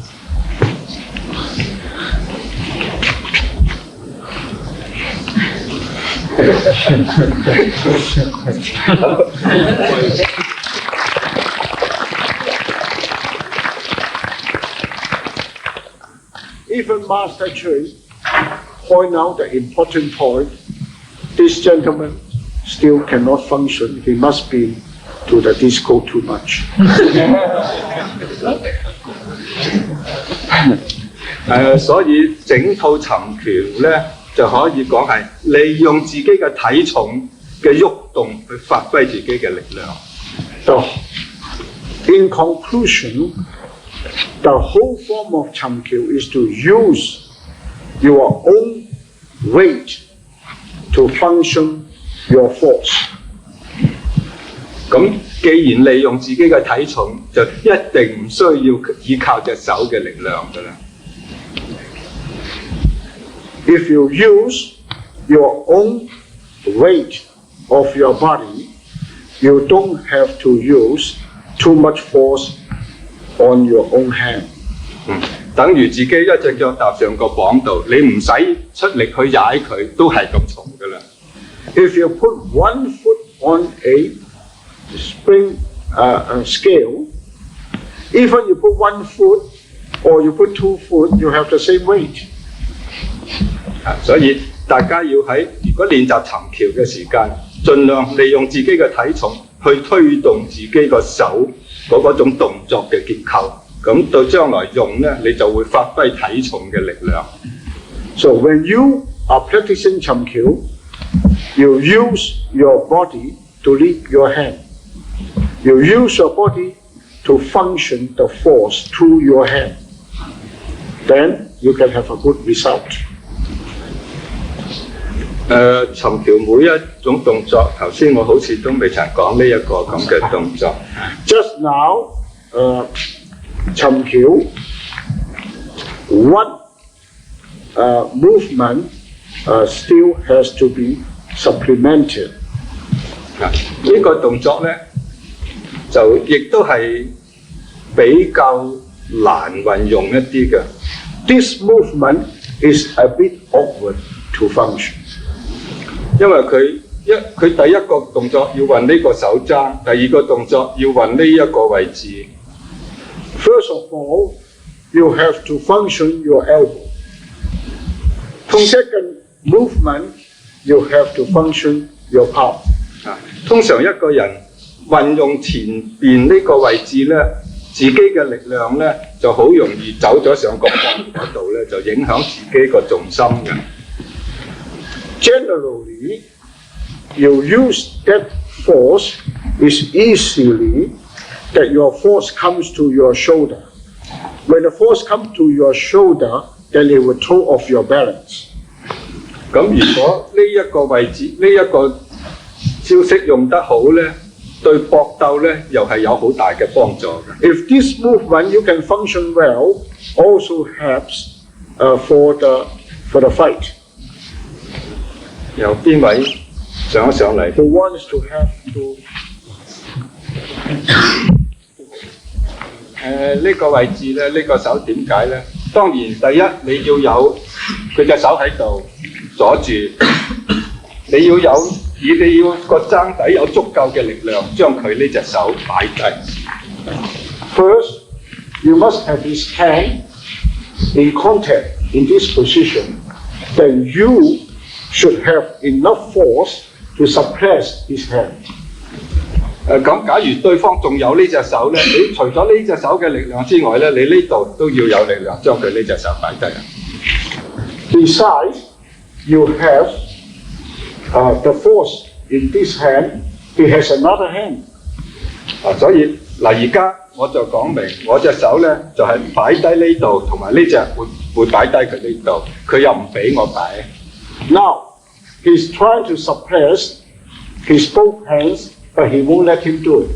Even Master Ching point out the important point. This gentleman still cannot function. He must be to the disco too much. 所以整套尋橋咧就可以講係利用自己嘅體重嘅喐動去發揮自己嘅力量。So, in conclusion, the whole form of chamkyu is to use your own weight to function your force. 咁既然利用自己嘅體重，就一定唔需要依靠隻手嘅力量㗎啦。If you use your own weight of your body, you don't have to use too much force on your own hand. 等於自己一隻腳踏上個磅度，你唔使出力去踩佢，都係咁重㗎啦。If you put one foot on a spring scale, even you put 1 foot or you put 2 foot, you have the same weight. 所以大家要喺如果練習尋橋嘅時間，盡量利用自己嘅體重去推動自己個手嗰種動作嘅結構。咁到將來用咧，你就會發揮體重嘅力量。So when you are practicing chamkyu, you use your body to lead your hand. You use your body to function the force through your hand. Then you can have a good result. 尋橋每一種動作，頭先我好似都未曾講呢一個咁嘅動作。Just now, chamkyu, one movement still has to be supplemented. 呢個動作咧，就亦都係比較難運用一啲嘅。This movement is a bit awkward to function. 因為佢第一個動作要運呢個手踭，第二個動作要運呢一個位置。First of all, you have to function your elbow. Second movement, you have to function your palm. 通常一個人運用前邊呢個位置咧，自己嘅力量咧就好容易走咗上個膊嗰度咧，就影響自己個重心嘅。Generally, you use that force is easily that your force comes to your shoulder. When the force comes to your shoulder, then it will throw off your balance. 咁如果呢一個位置呢一個招式用得好咧，對搏鬥咧又係有好大嘅幫助嘅。If this movement you can function well, also helps for the fight. 由邊位上嚟 Who wants to have to 呢個位置咧，呢個手點解咧？當然第一你要有佢隻手喺度阻住，你要個踭底有足夠嘅力量將佢呢隻手擺低。First, you must have his hand in contact in this position. Then you should have enough force to suppress his hand. 咁假如對方仲有呢隻手咧，你除咗呢隻手嘅力量之外咧，你呢度都要有力量將佢呢隻手擺低。Besides, you have the force in this hand. He has another hand. 所以嗱，而家我就講明，我隻手咧就係擺低呢度，同埋呢隻會擺低佢呢度，佢又唔俾我擺。Now, he's trying to suppress his both hands, but he won't let him do it.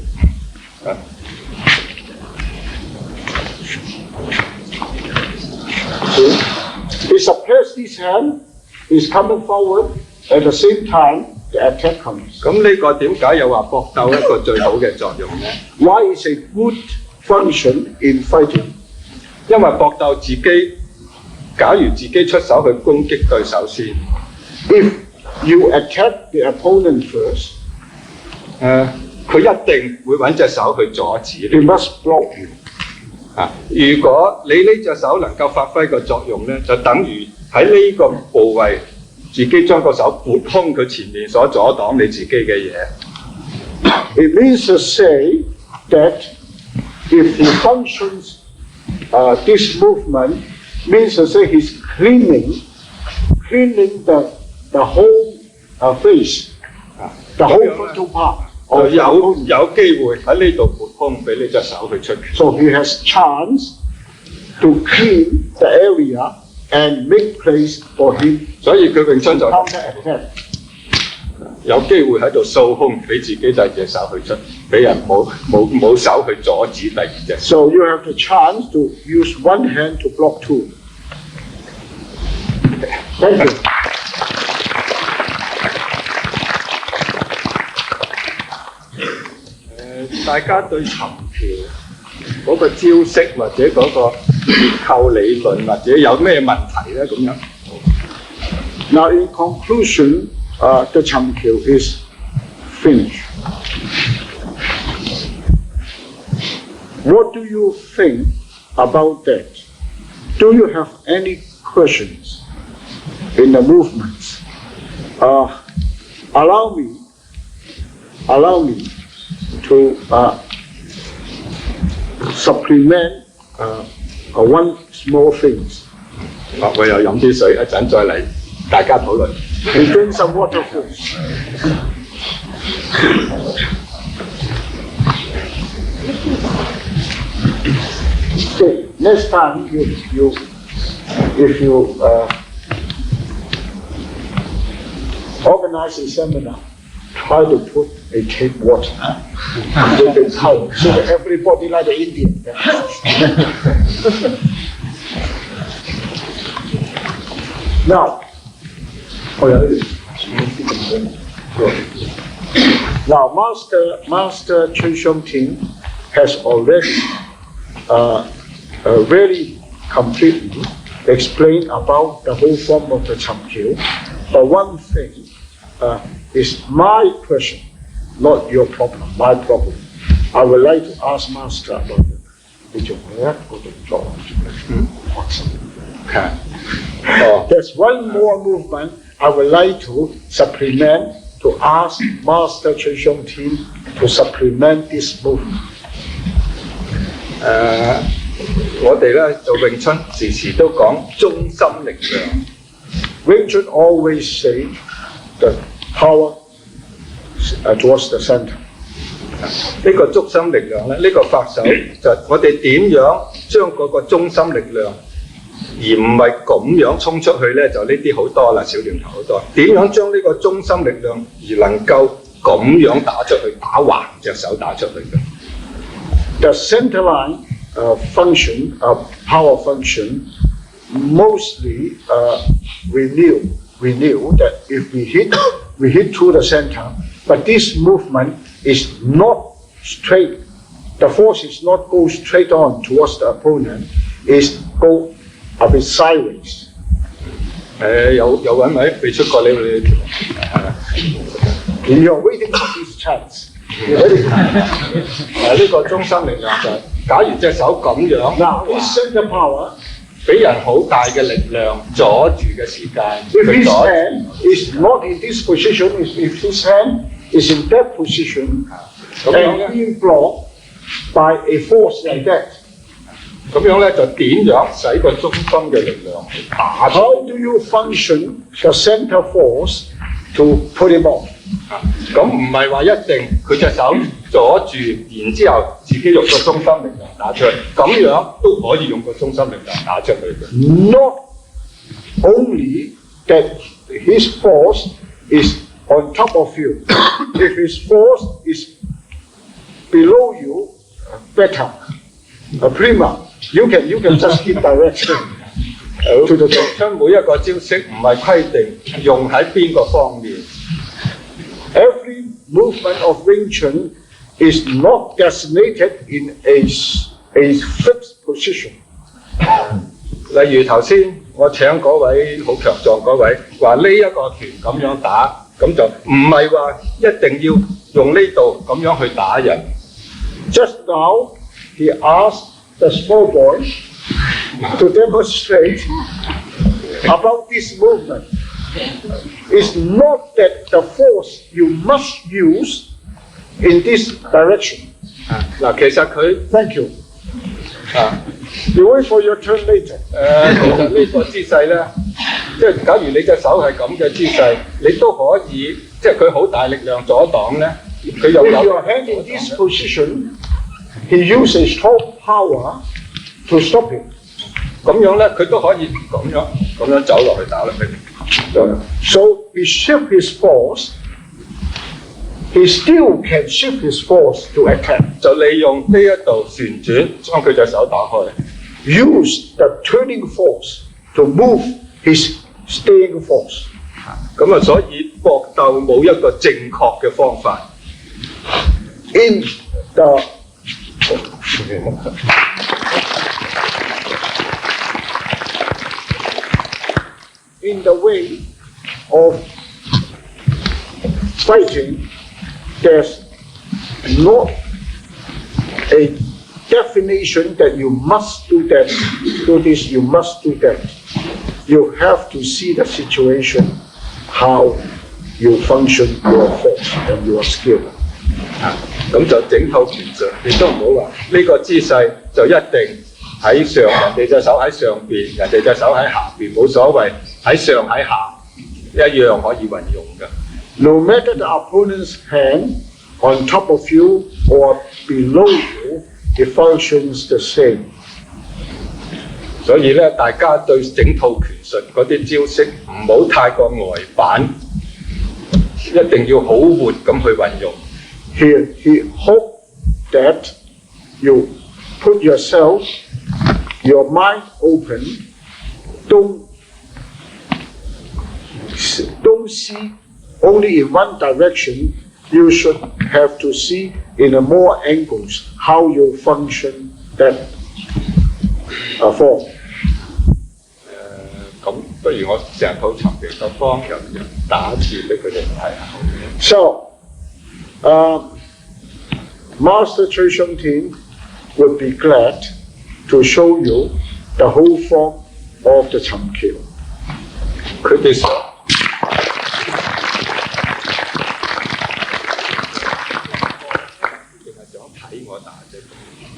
See? He suppressed his hand, he's coming forward, at the same time the attack comes. 咁呢個點解又話搏鬥一個最好嘅作用呢？ Why is a good function in fighting? 因為搏鬥自己，假如自己出手去攻擊對手先， If you attack the opponent first, 佢一定會揾隻手去阻止 he 你。 must block you. 如果你呢隻手能夠發揮個作用呢，就等於喺呢個部位自己將個手撥空佢前面所阻擋你自己嘅嘢。 It means to say that if he functions this movement, means to say he's cleaning the whole face, the whole frontal part. 就有機會喺呢度撥空俾呢隻手去出拳。 So he has chance to clean the area and make place for him 所以佢詠春就 counter attack. 有機會喺度掃空俾自己第二隻手去出，俾人冇手去阻止第二隻手。 So you have the chance to use one hand to block two. Thank you. 大家對尋橋嗰個招式或者嗰個結構理論或者有咩問題咧？咁樣。 Now in conclusion, the chamkyo is finished. What do you think about that? Do you have any questions in the movements? Allow me to supplement one small thing. 我又飲啲水，一陣再嚟大家討論。 We drink some water first. Okay, next time if you organize a seminar, try to put a take water with a towel so that everybody like the Indian. Now, Master Chu Shong Tin has already very completely explained about the whole form of the chamkyo. But one thing is my question, not your problem, my problem. I would like to ask Master about it. There's one more movement I would like to supplement, to ask Master Chi Shong Tin to supplement this movement. 我哋咧做詠春時時都講中心力量。Wing Chun always say the power towards the center. 呢個中心力量咧，呢、個法手就我哋點樣將嗰個中心力量，而唔係咁樣衝出去咧，就呢啲好多啦，小念頭好多。點樣將呢個中心力量而能夠咁樣打出去，打橫隻手打出去嘅？ The center line function, power function, mostly renew that if we hit through the center, but this movement is not straight. The force is not go straight on towards the opponent, is go a bit sideways. 有位咪俾出過你 You're waiting for this chance. 呢個中心力量就係，假如隻手咁樣， Now, this center power, 俾人好大嘅力量阻住嘅時間， if 佢 his 阻 hand is not in this position, if his hand is in that position, 咁樣 and 咧， being blocked by a force like that, 咁樣咧就點樣使個中心嘅力量去打出 how do you function the center force to put him off? 咁唔係話一定佢隻手阻住，然之後自己用個中心力量打出去，咁樣都可以用個中心力量打出去嘅。 Not only that his force is on top of you, if his force is below you, better, prima, you can just give direction. to the 出每一個招式唔係規定用喺邊個方面。Every movement of Wing Chun is not designated in a fixed position. 例如頭先我請嗰位好強壯嗰位話呢一個拳咁樣打，咁就唔係話一定要用呢度咁樣去打人。Just now, he asked the small boy to demonstrate about this movement. It's not that the force you must use in this direction. 嗱，其實佢 Thank you. You wait for your turn later. 其實呢個姿勢咧，即係假如你隻手係咁嘅姿勢，你都可以，即係佢好大力量阻擋咧，佢又 With 有 your hand in this position, he uses strong power to stop him. 咁樣咧，佢都可以咁樣走落去打落去。So he shift his force. He still can shift his force to attack. 就利用呢一度旋轉，將佢隻手打開。Use the turning force to move his staying force. 咁啊，所以搏鬥冇一個正確嘅方法。In the in the way of fighting, there's not a definition that you must do that, do this, you must do that. You have to see the situation, how you function, your force and your skill. 咁就整套拳術，亦都唔好話呢個姿勢就一定喺上，人哋隻手喺上邊，人哋隻手喺下邊，冇所謂，喺上喺下一樣可以運用嘅。No matter the opponent's hand on top of you or below you, it functions the same. 所以咧，大家對整套拳術嗰啲招式唔好太過呆板，一定要好活咁去運用。He hoped that you put yourself, your mind open, don't see only in one direction. You should have to see in a more angles how you function that form. 咁不如我成套尋其個方向打一次俾佢哋睇下。So, Master Chu Shong Tin would be glad to show you the whole form of the Chang Kiu. 佢哋想淨係想睇我打啫。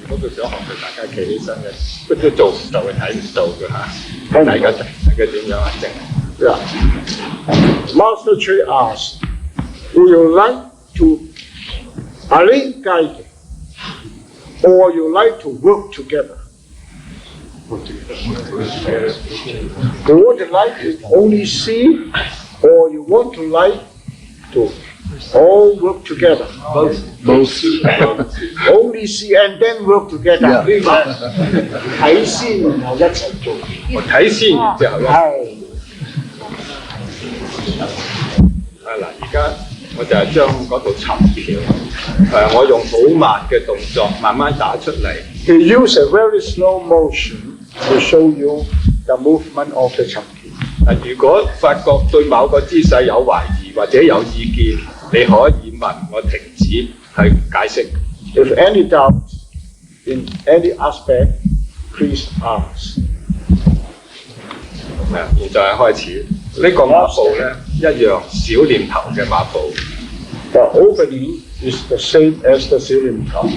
如果佢想學佢大家企起身嘅，乜都做唔到，佢睇唔到嘅嚇。大家點樣啊？Yeah. Master Chu asks, would you like to arrange guide or you like to work together? You want to like to only see or you want to like to all work together? Both. Only see and then work together. 睇先，然後一齊做。我睇先，然之後咧。係。嗱，而家我就係將嗰套尋橋，我用好慢嘅動作慢慢打出嚟。He used a very slow motion to show you the movement of the Chang Kiu. 如果發覺對某個姿勢有懷疑或者有意見，你可以問我停止去解釋。If any doubt in any aspect, please ask. 現在開始，呢個馬步咧一樣小念頭嘅馬步。The opening is the same as the小念頭。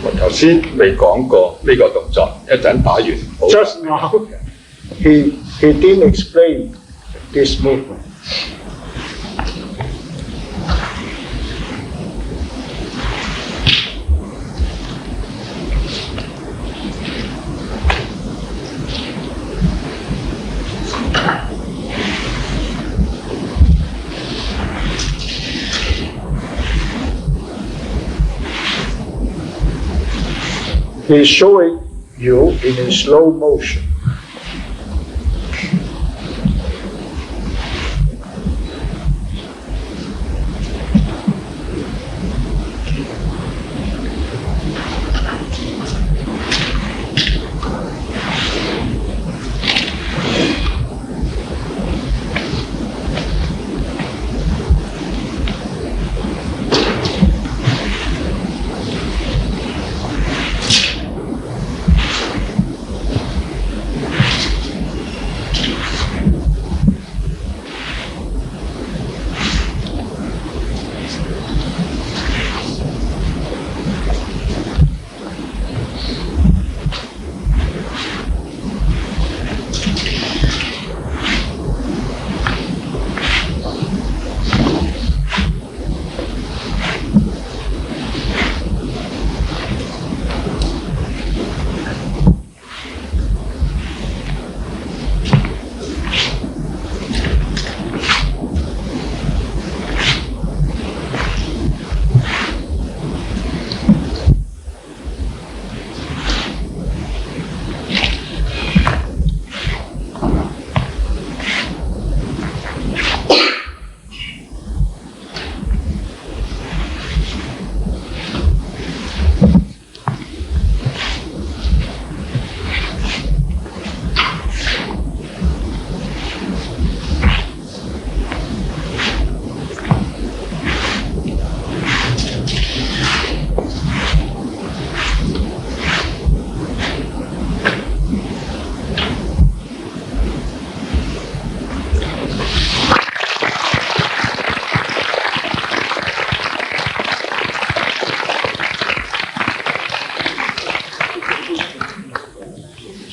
我頭先未講過呢個動作，一陣打完。Just now, he didn't explain this movement. 嗱， He's showing you in a slow motion.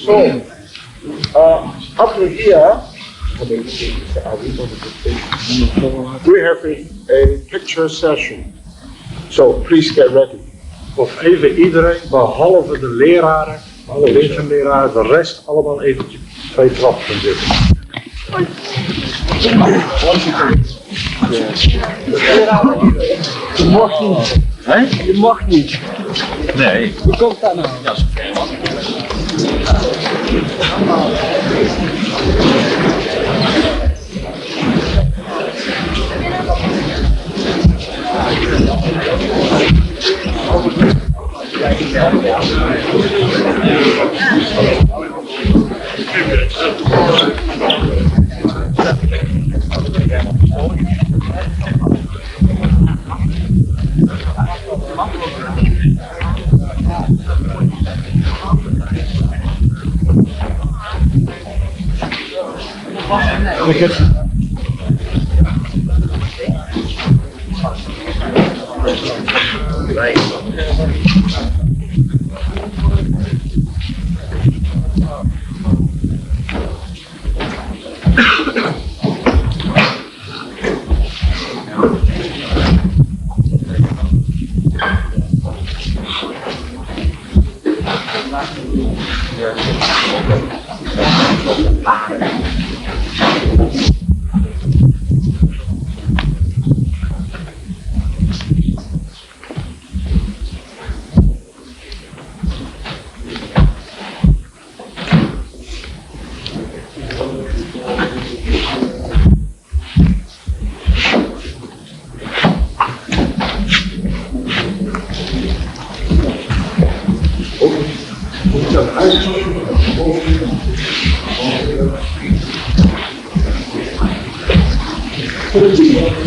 So, up to here, we have a picture session. So, please get ready. Of even iedereen, behalve de leraren, alle Wing Chun leraren, de rest allemaal eventjes 2 trappen gaan zitten. Je mag niet. Hè? Je mag niet. Nee. Hoe komt dat nou? Ja, zo ver man.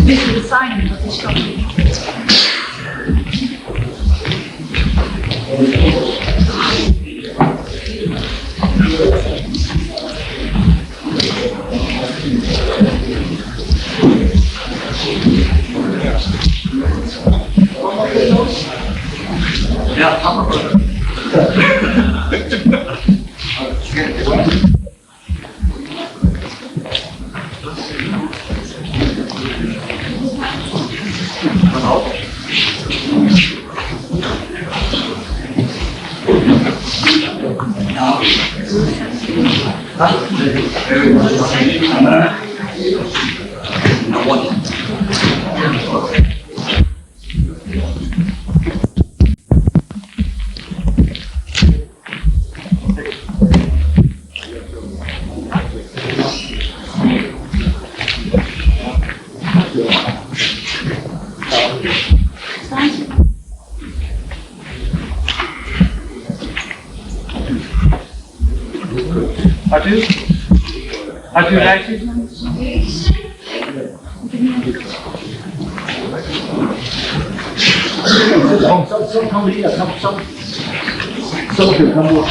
Dit is de sign, dat is dan. Ja, u? Had u lijstjes? Some come here, some can come over.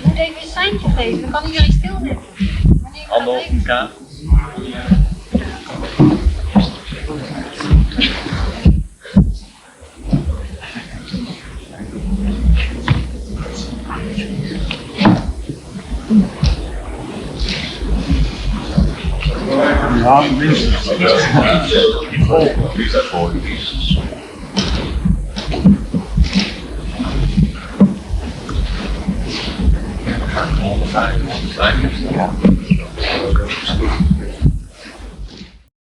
Moet even een seintje geven, dan kan iedereen stilzitten. Wanneer ik ga leven. Ja, minstens. Ja.